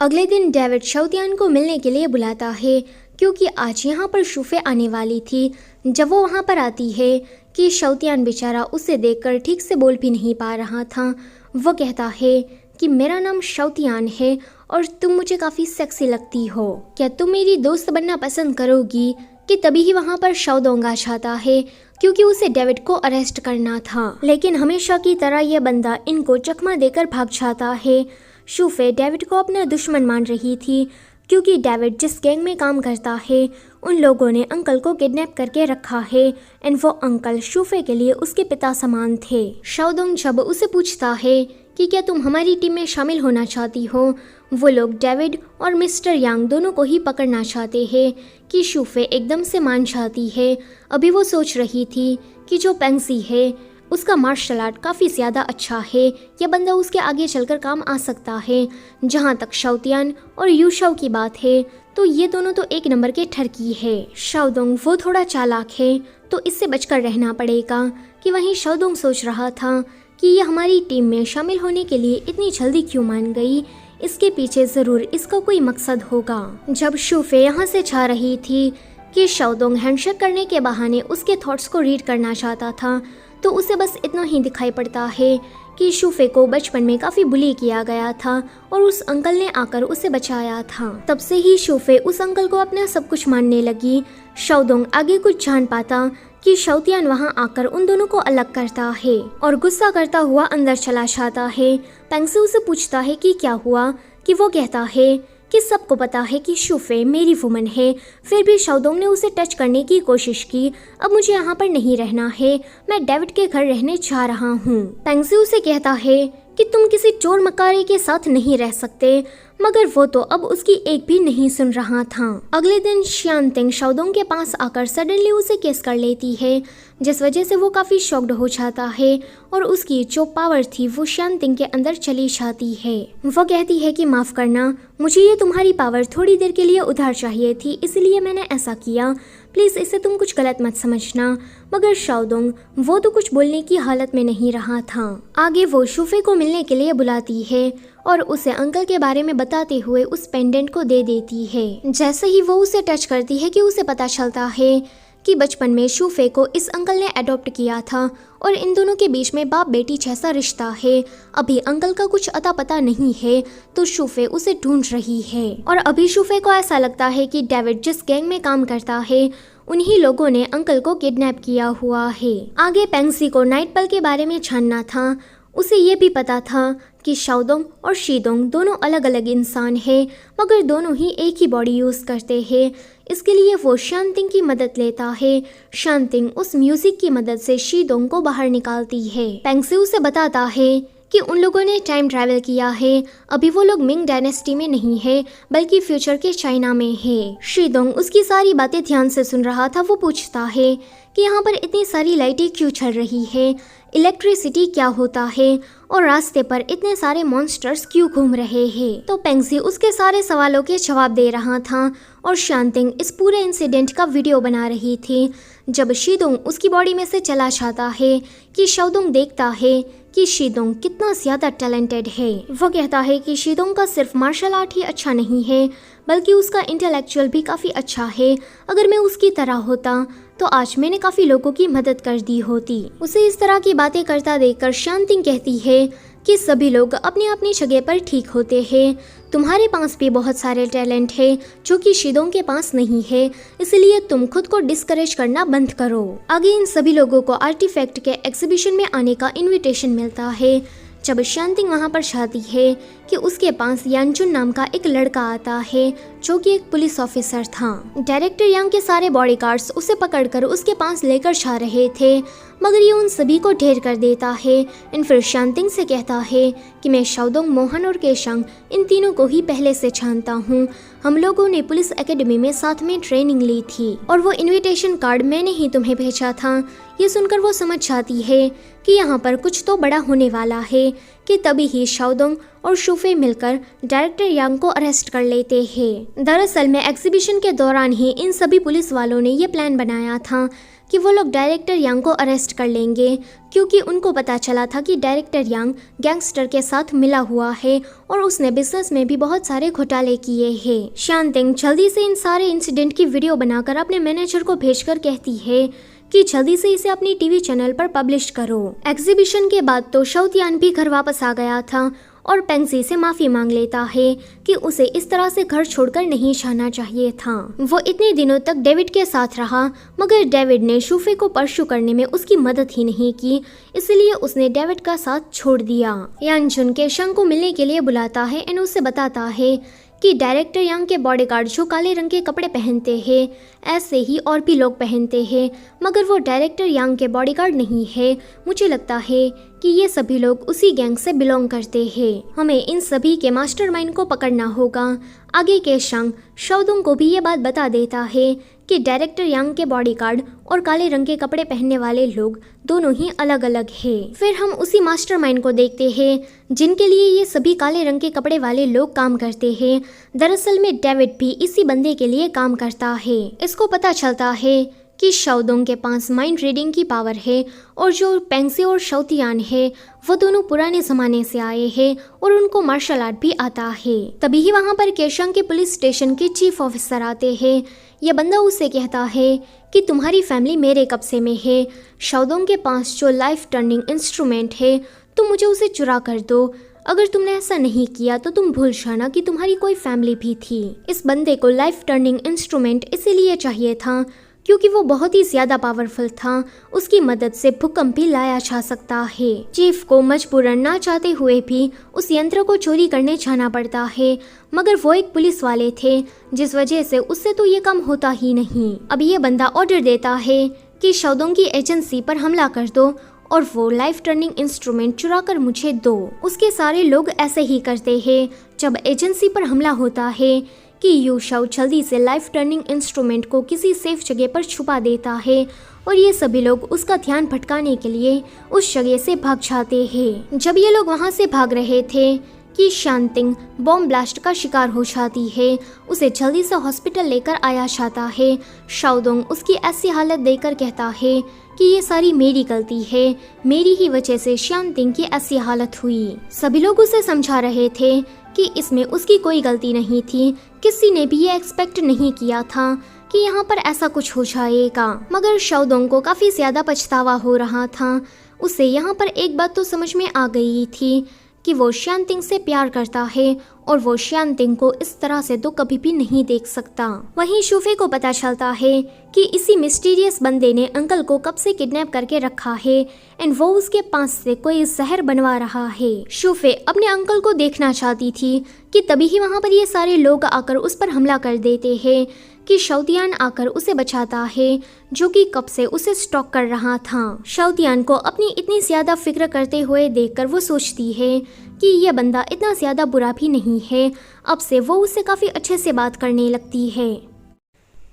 अगले दिन डेविड शाओतियान को मिलने के लिए बुलाता है क्योंकि आज यहाँ पर शुफे आने वाली थी। जब वो वहाँ पर आती है कि शाओतियान बेचारा उसे देखकर ठीक से बोल भी नहीं पा रहा था। वो कहता है कि मेरा नाम शाओतियान है और तुम मुझे काफ़ी सेक्सी लगती हो, क्या तुम मेरी दोस्त बनना पसंद करोगी। कि तभी ही वहाँ पर शाओदोंग आ जाता है क्योंकि उसे डेविड को अरेस्ट करना था, लेकिन हमेशा की तरह यह बंदा इनको चकमा देकर भाग जाता है। शुफे डेविड को अपना दुश्मन मान रही थी क्योंकि डेविड जिस गैंग में काम करता है उन लोगों ने अंकल को किडनैप करके रखा है एंड वो अंकल शूफे के लिए उसके पिता समान थे। शाओदोंग जब उसे पूछता है कि क्या तुम हमारी टीम में शामिल होना चाहती हो, वो लोग डेविड और मिस्टर यांग दोनों को ही पकड़ना चाहते हैं कि शूफे एकदम से मान जाती है। अभी वो सोच रही थी कि जो पेंगजी है उसका मार्शल आर्ट काफ़ी ज़्यादा अच्छा है, यह बंदा उसके आगे चलकर काम आ सकता है। जहाँ तक शाओतियान और यूशाओ की बात है तो ये दोनों तो एक नंबर के ठरकी है। शाओदोंग वो थोड़ा चालाक है तो इससे बचकर रहना पड़ेगा। कि वहीं शाओदोंग सोच रहा था कि ये हमारी टीम में शामिल होने के लिए इतनी जल्दी क्यों मान गई, इसके पीछे ज़रूर इसका कोई मकसद होगा। जब शूफे यहाँ से जा रही थी कि शाओदोंग हैंडशेक करने के बहाने उसके थॉट्स को रीड करना चाहता था तो उसे बस इतना ही दिखाई पड़ता है कि शूफे को बचपन में काफ़ी बुली किया गया था और उस अंकल ने आकर उसे बचाया था। तब से ही शूफे उस अंकल को अपना सब कुछ मानने लगी। शाओदोंग आगे कुछ जान पाता कि शाओतियान वहां आकर उन दोनों को अलग करता है और गुस्सा करता हुआ अंदर चला जाता है। पेंगजी उसे पूछता है कि क्या हुआ, कि वो कहता है कि सबको पता है कि शूफे मेरी वुमन है, फिर भी शाओदोंग ने उसे टच करने की कोशिश की। अब मुझे यहाँ पर नहीं रहना है, मैं डेविड के घर रहने जा रहा हूँ। पेंगजी उसे कहता है कि तुम किसी चोर मकारे के साथ नहीं रह सकते, मगर वो तो अब उसकी एक भी नहीं सुन रहा था। अगले दिन शांतिंग शाओदोंग के पास आकर सडनली उसे किस कर लेती है, जिस वजह से वो काफ़ी शॉक्ड हो जाता है और उसकी जो पावर थी वो शांतिंग के अंदर चली जाती है। वो कहती है कि माफ़ करना, मुझे ये तुम्हारी पावर थोड़ी देर के लिए उधार चाहिए थी, इसलिए मैंने ऐसा किया, प्लीज़ इसे तुम कुछ गलत मत समझना। मगर शाओदोंग वो तो कुछ बोलने की हालत में नहीं रहा था। आगे वो शूफे को मिलने के लिए बुलाती है और उसे अंकल के बारे में बताते हुए उस पेंडेंट को दे देती है। जैसे ही वो उसे टच करती है कि उसे पता चलता है कि बचपन में शूफे को इस अंकल ने अडॉप्ट किया था और इन दोनों के बीच में बाप बेटी जैसा रिश्ता है। अभी अंकल का कुछ अता पता नहीं है तो शूफे उसे ढूंढ रही है और अभी शूफे को ऐसा लगता है कि डेविड जिस गैंग में काम करता है उन्हीं लोगों ने अंकल को किडनैप किया हुआ है। आगे पेंगजी को नाइट पल के बारे में जानना था। उसे ये भी पता था कि शाओदोंग और शीदोंग दोनों अलग अलग इंसान हैं, मगर दोनों ही एक ही बॉडी यूज़ करते हैं। इसके लिए वो शांतिंग की मदद लेता है। शांतिंग उस म्यूजिक की मदद से शीदोंग को बाहर निकालती है। पेंगजी उसे बताता है कि उन लोगों ने टाइम ट्रैवल किया है। अभी वो लोग मिंग डायनेस्टी में नहीं है बल्कि फ्यूचर के चाइना में है। शीदोंग उसकी सारी बातें ध्यान से सुन रहा था। वो पूछता है कि यहाँ पर इतनी सारी लाइटें क्यों चल रही है, इलेक्ट्रिसिटी क्या होता है और रास्ते पर इतने सारे मॉन्स्टर्स क्यों घूम रहे हैं। तो पेंगजी उसके सारे सवालों के जवाब दे रहा था और शांतिंग इस पूरे इंसिडेंट का वीडियो बना रही थी। जब शीदोंग उसकी बॉडी में से चला जाता है कि शाओदोंग देखता है कि शीदोंग कितना ज़्यादा टैलेंटेड है। वो कहता है कि शीदोंग का सिर्फ मार्शल आर्ट ही अच्छा नहीं है बल्कि उसका इंटेलेक्चुअल भी काफ़ी अच्छा है। अगर मैं उसकी तरह होता तो आज मैंने काफ़ी लोगों की मदद कर दी होती। उसे इस तरह की बातें करता देखकर शांतिंग कहती है कि सभी लोग अपनी अपनी जगह पर ठीक होते हैं। तुम्हारे पास भी बहुत सारे टैलेंट है जो कि शीदोंग के पास नहीं है, इसलिए तुम खुद को डिस्करेज करना बंद करो। आगे इन सभी लोगों को आर्टिफैक्ट के एग्जीबिशन में आने का इनविटेशन मिलता है। जब शांतिंग वहां पर जाती है कि उसके पास यांजुन नाम का एक लड़का आता है जो कि एक पुलिस ऑफिसर था। डायरेक्टर यांग के सारे बॉडीगार्ड्स उसे पकड़कर उसके पास लेकर जा रहे थे, मगर ये उन सभी को ढेर कर देता है। एंड फिर शांतिंग से कहता है कि मैं शाओदोंग, मोहन और केशंग इन तीनों को ही पहले से जानता हूँ। हम लोगों ने पुलिस एकेडमी में साथ में ट्रेनिंग ली थी और वो इनविटेशन कार्ड मैंने ही तुम्हें भेजा था। ये सुनकर वो समझ जाती है कि यहाँ पर कुछ तो बड़ा होने वाला है कि तभी ही शाओदोंग और शूफे मिलकर डायरेक्टर यांग को अरेस्ट कर लेते हैं। दरअसल में एग्जीबिशन के दौरान ही इन सभी पुलिस वालों ने ये प्लान बनाया था कि वो लोग डायरेक्टर यांग को अरेस्ट कर लेंगे, क्योंकि उनको पता चला था कि डायरेक्टर यांग गैंगस्टर के साथ मिला हुआ है और उसने बिजनेस में भी बहुत सारे घोटाले किए हैं। शांतिंग जल्दी से इन सारे इंसिडेंट की वीडियो बनाकर अपने मैनेजर को भेजकर कहती है कि जल्दी से इसे अपनी टीवी चैनल पर पब्लिश करो। एग्जीबिशन के बाद तो शाओतियान भी घर वापस आ गया था और पेंगजी से माफ़ी मांग लेता है कि उसे इस तरह से घर छोड़कर नहीं जाना चाहिए था। वो इतने दिनों तक डेविड के साथ रहा, मगर डेविड ने शूफे को परस्यू करने में उसकी मदद ही नहीं की, इसलिए उसने डेविड का साथ छोड़ दिया। यांजुन केशंग को मिलने के लिए बुलाता है एंड उसे बताता है कि डायरेक्टर यांग के बॉडीगार्ड जो काले रंग के कपड़े पहनते हैं ऐसे ही और भी लोग पहनते हैं, मगर वो डायरेक्टर यांग के बॉडीगार्ड नहीं है। मुझे लगता है कि ये सभी लोग उसी गैंग से बिलोंग करते हैं। हमें इन सभी के मास्टरमाइंड को पकड़ना होगा। आगे के शंग शाओदोंग को भी ये बात बता देता है कि डायरेक्टर यांग के बॉडीगार्ड और काले रंग के कपड़े पहनने वाले लोग दोनों ही अलग अलग हैं। फिर हम उसी मास्टरमाइंड को देखते हैं जिनके लिए ये सभी काले रंग के कपड़े वाले लोग काम करते हैं। दरअसल में डेविड भी इसी बंदे के लिए काम करता है। इसको पता चलता है कि शाओदोंग के पास माइंड रीडिंग की पावर है और जो पेंगजी और शाओतियान है वो दोनों पुराने जमाने से आए हैं और उनको मार्शल आर्ट भी आता है। तभी ही वहाँ पर केशंग के पुलिस स्टेशन के चीफ ऑफिसर आते हैं। यह बंदा उसे कहता है कि तुम्हारी फैमिली मेरे कब्जे में है। शाओदोंग के पास जो लाइफ टर्निंग इंस्ट्रूमेंट है तुम मुझे उसे चुरा कर दो। अगर तुमने ऐसा नहीं किया तो तुम भूल जाना कि तुम्हारी कोई फैमिली भी थी। इस बंदे को लाइफ टर्निंग इंस्ट्रूमेंट इसीलिए चाहिए था क्योंकि वो बहुत ही ज्यादा पावरफुल था। उसकी मदद से भूकंप भी लाया जा सकता है। चीफ को मजबूरन ना चाहते हुए भी उस यंत्र को चोरी करने जाना पड़ता है, मगर वो एक पुलिस वाले थे जिस वजह से उससे तो ये काम होता ही नहीं। अब ये बंदा ऑर्डर देता है कि शाओदोंग की एजेंसी पर हमला कर दो और वो लाइफ टर्निंग इंस्ट्रूमेंट चुरा कर मुझे दो। उसके सारे लोग ऐसे ही करते हैं। जब एजेंसी पर हमला होता है कि यू शाओ जल्दी से लाइफ टर्निंग इंस्ट्रूमेंट को किसी सेफ जगह पर छुपा देता है और ये सभी लोग उसका ध्यान भटकाने के लिए उस जगह से भाग जाते हैं। जब ये लोग वहाँ से भाग रहे थे कि शांतिंग बॉम्ब ब्लास्ट का शिकार हो जाती है। उसे जल्दी से हॉस्पिटल लेकर आया जाता है। शाओदोंग उसकी ऐसी हालत देखकर कहता है कि ये सारी मेरी गलती है, मेरी ही वजह से शांतिंग की ऐसी हालत हुई। सभी लोग उसे समझा रहे थे कि इसमें उसकी कोई गलती नहीं थी। किसी ने भी ये एक्सपेक्ट नहीं किया था कि यहाँ पर ऐसा कुछ हो जाएगा, मगर शाओदोंग को काफी ज्यादा पछतावा हो रहा था। उसे यहाँ पर एक बात तो समझ में आ गई थी कि वो शांतिंग से प्यार करता है और वो शांतिंग को इस तरह से तो कभी भी नहीं देख सकता। वहीं शूफे को पता चलता है कि इसी मिस्टीरियस बंदे ने अंकल को कब से किडनैप करके रखा है एंड वो उसके पास से कोई जहर बनवा रहा है। शूफे अपने अंकल को देखना चाहती थी कि तभी ही वहाँ पर ये सारे लोग आकर उस पर हमला कर देते हैं कि शाओतियान आकर उसे बचाता है जो कि कब से उसे स्टॉक कर रहा था। शाओतियान को अपनी इतनी ज्यादा फिक्र करते हुए देखकर वो सोचती है कि यह बंदा इतना ज्यादा बुरा भी नहीं है। अब से वो उससे काफी अच्छे से बात करने लगती है।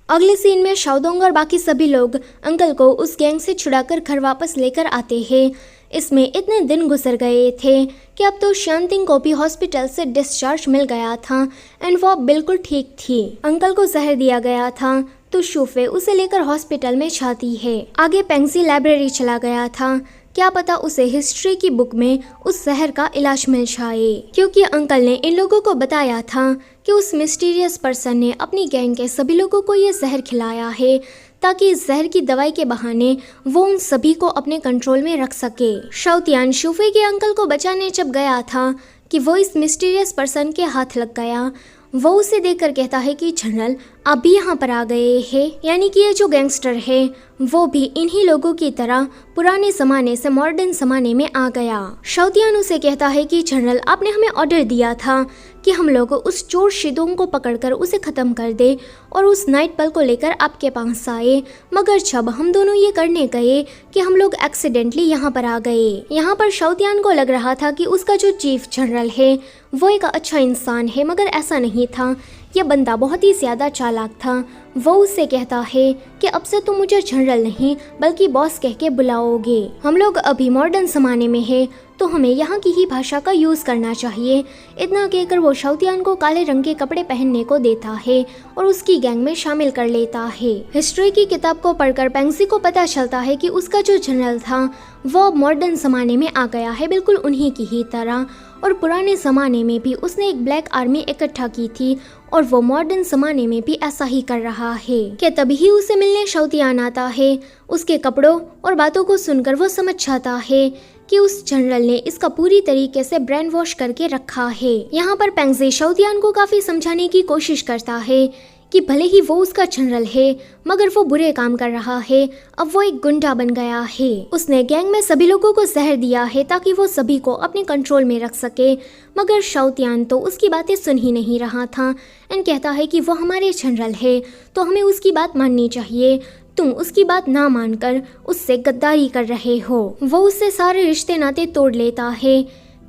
अगले सीन में शाओदोंग और बाकी सभी लोग अंकल को उस गैंग से छुड़ाकर घर वापस लेकर आते हैं। इसमें इतने दिन गुजर गए थे कि अब तो शांतिंग को भी हॉस्पिटल से डिस्चार्ज मिल गया था एंड वो अब बिल्कुल ठीक थी। अंकल को जहर दिया गया था तो शूफे उसे लेकर हॉस्पिटल में जाती है। आगे पेंगजी लाइब्रेरी चला गया था, क्या पता उसे हिस्ट्री की बुक में उस जहर का इलाज मिल जाए, क्योंकि अंकल ने इन लोगों को बताया था कि उस मिस्टीरियस पर्सन ने अपनी गैंग के सभी लोगों को ये जहर खिलाया है ताकि इस जहर की दवाई के बहाने वो उन सभी को अपने कंट्रोल में रख सके। शाओतियान शूफे के अंकल को बचाने जब गया था कि वो इस मिस्टीरियस पर्सन के हाथ लग गया। वो उसे देखकर कहता है कि जनरल आप भी यहाँ पर आ गए हैं, यानी कि ये जो गैंगस्टर है वो भी इन्हीं लोगों की तरह पुराने जमाने से मॉडर्न जमाने में आ गया। शाओतियान उसे कहता है कि जनरल आपने हमें ऑर्डर दिया था कि हम लोग उस चोर शिदोंग को पकड़कर उसे खत्म कर दे और उस नाइट पल को लेकर आपके पास आए, मगर जब हम दोनों ये करने गए कि हम लोग एक्सीडेंटली यहाँ पर आ गए। यहाँ पर शाओतियान को लग रहा था कि उसका जो चीफ जनरल है वो एक अच्छा इंसान है, मगर ऐसा नहीं था। यह बंदा बहुत ही ज्यादा चालाक था। वो उससे कहता है कि अब से तुम मुझे जनरल नहीं बल्कि बॉस कह के बुलाओगे। हम लोग अभी मॉडर्न जमाने में है तो हमें यहाँ की ही भाषा का यूज करना चाहिए। इतना कहकर वो शाओतियान को काले रंग के कपड़े पहनने को देता है और उसकी गैंग में शामिल कर लेता है। हिस्ट्री की किताब को पढ़कर पेंगजी को पता चलता है कि उसका जो जनरल था वो अब मॉडर्न जमाने में आ गया है, बिल्कुल उन्हीं की ही तरह। और पुराने जमाने में भी उसने एक ब्लैक आर्मी इकट्ठा की थी और वो मॉडर्न जमाने में भी ऐसा ही कर रहा है। कि तभी ही उसे मिलने शाओतियान आता है। उसके कपड़ों और बातों को सुनकर वो समझ जाता है कि उस जनरल ने इसका पूरी तरीके से ब्रेन वॉश करके रखा है। यहाँ पर पेंगजी शाओतियान को काफी समझाने की कोशिश करता है कि भले ही वो उसका जनरल है मगर वो बुरे काम कर रहा है। अब वो एक गुंडा बन गया है। उसने गैंग में सभी लोगों को जहर दिया है ताकि वो सभी को अपने कंट्रोल में रख सके। मगर शाओतियान तो उसकी बातें सुन ही नहीं रहा था एंड कहता है कि वो हमारे जनरल है तो हमें उसकी बात माननी चाहिए। तुम उसकी बात ना मानकर उससे गद्दारी कर रहे हो। वो उससे सारे रिश्ते नाते तोड़ लेता है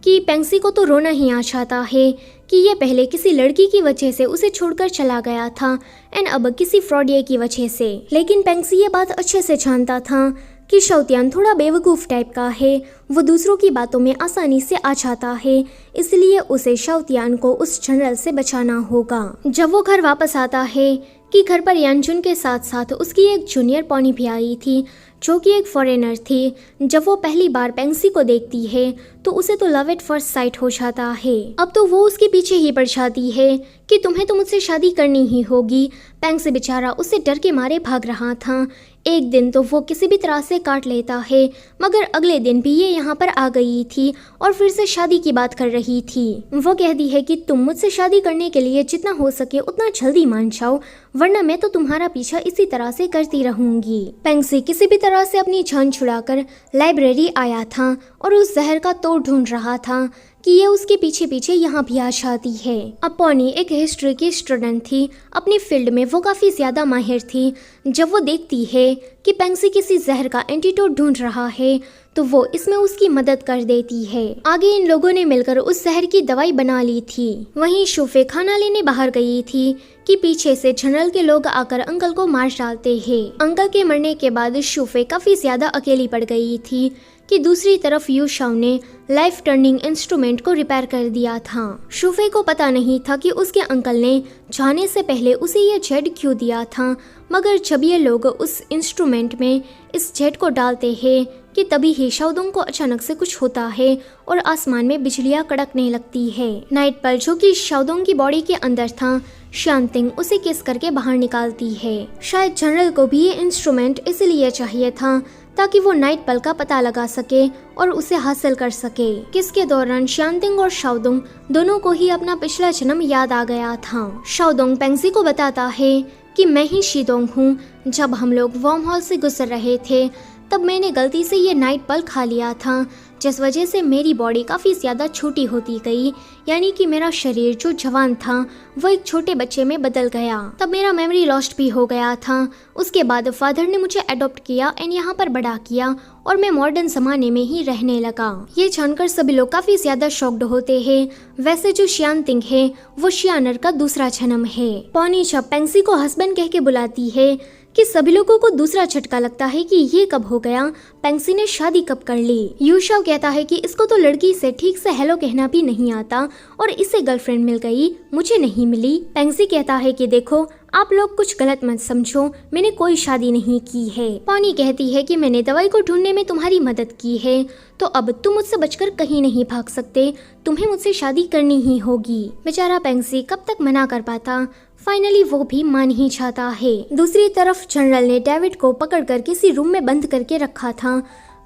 कि पेंगसी को तो रोना ही आ जाता है कि ये पहले किसी लड़की की वजह से उसे छोड़कर चला गया था एंड अब किसी फ्रॉडिये की वजह से। लेकिन पेंगसी ये बात अच्छे से जानता था कि शाओतियान थोड़ा बेवकूफ़ टाइप का है। वो दूसरों की बातों में आसानी से आ जाता है, इसलिए उसे शाओतियान को उस जनरल से बचाना होगा। जब वो घर वापस आता है कि घर पर यानजुन के साथ साथ उसकी एक जूनियर पॉनी भी आई थी जो कि एक फॉरेनर थी। जब वो पहली बार पेंगसी को देखती है तो उसे तो लव एट फर्स्ट साइट हो जाता है। अब तो वो उसके पीछे ही पड़ जाती है कि तुम्हें तो मुझसे शादी करनी ही होगी। पेंगसी बेचारा उससे डर के मारे भाग रहा था। एक दिन तो वो किसी भी तरह से काट लेता है मगर अगले दिन भी ये यहाँ पर आ गई थी और फिर से शादी की बात कर रही थी। वो कहती है कि तुम मुझसे शादी करने के लिए जितना हो सके उतना जल्दी मान जाओ वरना मैं तो तुम्हारा पीछा इसी तरह से करती रहूंगी। पेंगसी किसी भी तरह से अपनी जान छुड़ाकर लाइब्रेरी आया था और उस जहर का तोड़ ढूंढ रहा था कि ये उसके पीछे पीछे यहाँ भी आ जाती है। अब पॉनी एक हिस्ट्री की स्टूडेंट थी। अपनी फील्ड में वो काफ़ी ज़्यादा माहिर थी। जब वो देखती है कि पेंगसी किसी जहर का एंटीडोट ढूंढ रहा है तो वो इसमें उसकी मदद कर देती है। आगे इन लोगों ने मिलकर उस जहर की दवाई बना ली थी। वहीं शूफे खाना लेने बाहर गई थी कि पीछे से जनरल के लोग आकर अंकल को मार डालते हैं। अंकल के मरने के बाद शूफे काफ़ी ज़्यादा अकेली पड़ गई थी कि दूसरी तरफ यू शाओ ने लाइफ टर्निंग इंस्ट्रूमेंट को रिपेयर कर दिया था। शूफे को पता नहीं था कि उसके अंकल ने जाने से पहले उसे ये जेड क्यों दिया था मगर जब ये लोग उस इंस्ट्रूमेंट में इस जेड को डालते हैं कि तभी ही शाओदोंग को अचानक से कुछ होता है और आसमान में बिजलियां कड़कने लगती है। नाइट पल जो कि शाओदोंग की बॉडी के अंदर था, शांतिंग उसे किस करके बाहर निकालती है। शायद जनरल को भी ये इंस्ट्रूमेंट इसलिए चाहिए था ताकि वो नाइट पल का पता लगा सके और उसे हासिल कर सके। किसके दौरान शांतिंग और शाओदोंग दोनों को ही अपना पिछला जन्म याद आ गया था। शाओदोंग पेंगसी को बताता है कि मैं ही शीदोंग हूँ। जब हम लोग वर्म हॉल से गुजर रहे थे तब मैंने गलती से ये नाइट पल खा लिया था जिस वजह से मेरी बॉडी काफ़ी ज़्यादा छोटी होती गई, यानी कि मेरा शरीर जो जवान था वो एक छोटे बच्चे में बदल गया। तब मेरा मेमोरी लॉस्ट भी हो गया था। उसके बाद फादर ने मुझे अडॉप्ट किया एंड यहाँ पर बड़ा किया और मैं मॉडर्न ज़माने में ही रहने लगा। ये जानकर सभी लोग काफ़ी ज़्यादा शॉक्ड होते हैं। वैसे जो शियानतिंग है वो शियानर का दूसरा जन्म है। पॉनी जब पेंगसी को हस्बैंड कह के बुलाती है कि सभी लोगों को दूसरा झटका लगता है कि ये कब हो गया, पेंगसी ने शादी कब कर ली। यू शाओ कहता है कि इसको तो लड़की से ठीक से हेलो कहना भी नहीं आता और इसे गर्लफ्रेंड मिल गई, मुझे नहीं मिली। पेंगसी कहता है कि देखो आप लोग कुछ गलत मत समझो, मैंने कोई शादी नहीं की है। पॉनी कहती है कि मैंने दवाई को ढूंढने में तुम्हारी मदद की है तो अब तुम मुझसे बचकर कहीं नहीं भाग सकते, तुम्हें मुझसे शादी करनी ही होगी। बेचारा पेंगसी कब तक मना कर पाता, फाइनली वो भी मान ही जाता है। दूसरी तरफ जनरल ने डेविड को पकड़कर किसी रूम में बंद करके रखा था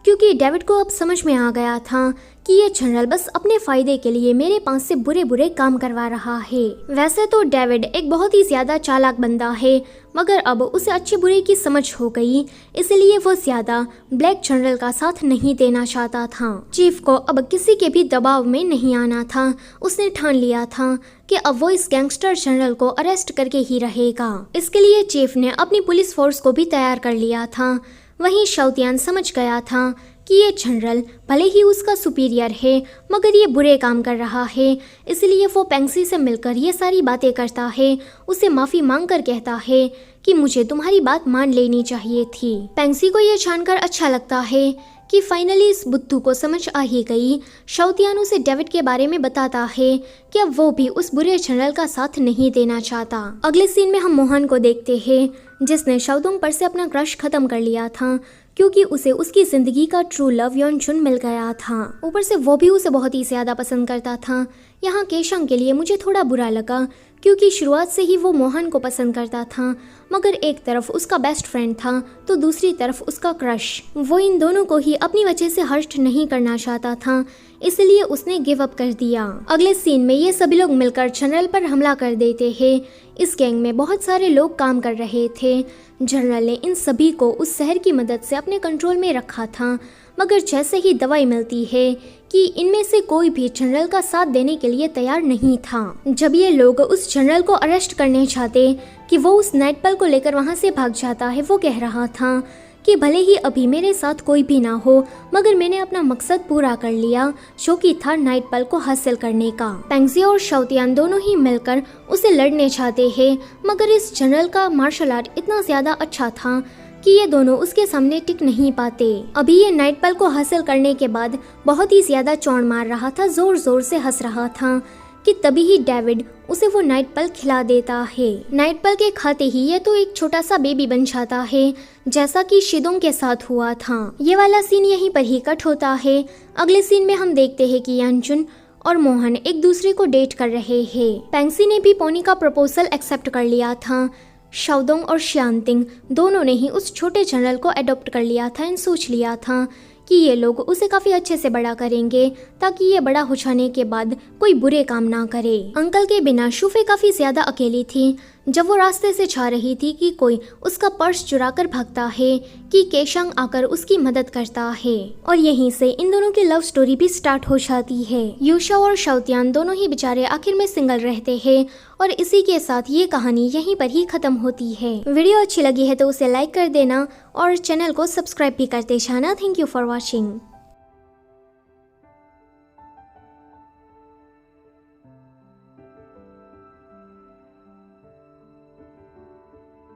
क्योंकि डेविड को अब समझ में आ गया था कि ये जनरल बस अपने फायदे के लिए मेरे पास से बुरे बुरे काम करवा रहा है। वैसे तो डेविड एक बहुत ही ज्यादा चालाक बंदा है मगर अब उसे अच्छे बुरे की समझ हो गई, इसलिए वो ज्यादा ब्लैक जनरल का साथ नहीं देना चाहता था। चीफ को अब किसी के भी दबाव में नहीं आना था। उसने ठान लिया था कि अब वो इस गैंगस्टर जनरल को अरेस्ट करके ही रहेगा। इसके लिए चीफ ने अपनी पुलिस फोर्स को भी तैयार कर लिया था। वहीं शाओतियान समझ गया था कि ये जनरल भले ही उसका सुपीरियर है मगर ये बुरे काम कर रहा है, इसलिए वो पेंगसी से मिलकर ये सारी बातें करता है। उसे माफ़ी मांगकर कहता है कि मुझे तुम्हारी बात मान लेनी चाहिए थी। पेंगसी को ये जानकर अच्छा लगता है कि फाइनली इस बुद्धू को समझ आ ही गई। शाओतियान उसे डेविड के बारे में बताता है कि अब वो भी उस बुरे जनरल का साथ नहीं देना चाहता। अगले सीन में हम मोहन को देखते हैं जिसने शाओदोंग पर से अपना क्रश खत्म कर लिया था क्योंकि उसे उसकी जिंदगी का ट्रू लव यानजुन मिल गया था। ऊपर से वो भी उसे बहुत ही ज्यादा पसंद करता था। यहाँ केशंग के लिए मुझे थोड़ा बुरा लगा क्योंकि शुरुआत से ही वो मोहन को पसंद करता था, मगर एक तरफ उसका बेस्ट फ्रेंड था तो दूसरी तरफ उसका क्रश। वो इन दोनों को ही अपनी वजह से हर्ट नहीं करना चाहता था, इसलिए उसने गिव अप कर दिया। अगले सीन में ये सभी लोग मिलकर जनरल पर हमला कर देते हैं। इस गैंग में बहुत सारे लोग काम कर रहे थे। जनरल ने इन सभी को उस शहर की मदद से अपने कंट्रोल में रखा था, मगर जैसे ही दवाई मिलती है कि इनमें से कोई भी जनरल का साथ देने के लिए तैयार नहीं था। जब ये लोग उस जनरल को अरेस्ट करने चाहते कि वो उस नाइटपल को लेकर वहाँ से भाग जाता है, वो कह रहा था कि भले ही अभी मेरे साथ कोई भी ना हो, मगर मैंने अपना मकसद पूरा कर लिया, जो कि था नाइटपल को हासिल करने का। पेंगजी और शाओतियान दोनों ही मिलकर उसे लड़ने चाहते हैं, मगर इस जनरल का मार्शल आर्ट इतना ज्यादा अच्छा था कि ये दोनों उसके सामने टिक नहीं पाते। अभी ये नाइटपल को हासिल करने के बाद बहुत ही ज्यादा चौड़ मार रहा था, जोर जोर से हंस रहा था कि तभी ही डेविड उसे वो नाइटपल खिला देता है। नाइटपल के खाते ही ये तो एक छोटा सा बेबी बन जाता है, जैसा कि शिदोंग के साथ हुआ था। ये वाला सीन यहीं पर ही कट होता है। अगले सीन में हम देखते हैं कि यानचुन और मोहन एक दूसरे को डेट कर रहे हैं। पेंगजी ने भी पोनी का प्रपोजल एक्सेप्ट कर लिया था। शाओदोंग और शियांतिंग दोनों ने ही उस छोटे जनरल को अडॉप्ट कर लिया था एंड सोच लिया था कि ये लोग उसे काफी अच्छे से बड़ा करेंगे ताकि ये बड़ा हो जाने के बाद कोई बुरे काम ना करे। अंकल के बिना शुफे काफी ज्यादा अकेली थी। जब वो रास्ते से जा रही थी कि कोई उसका पर्स चुरा कर भागता है कि केशंग आकर उसकी मदद करता है, और यहीं से इन दोनों की लव स्टोरी भी स्टार्ट हो जाती है। यूशा और शाओतियान दोनों ही बेचारे आखिर में सिंगल रहते हैं, और इसी के साथ ये कहानी यहीं पर ही खत्म होती है। वीडियो अच्छी लगी है तो उसे लाइक कर देना और चैनल को सब्सक्राइब भी करते जाना। Thank you for watching.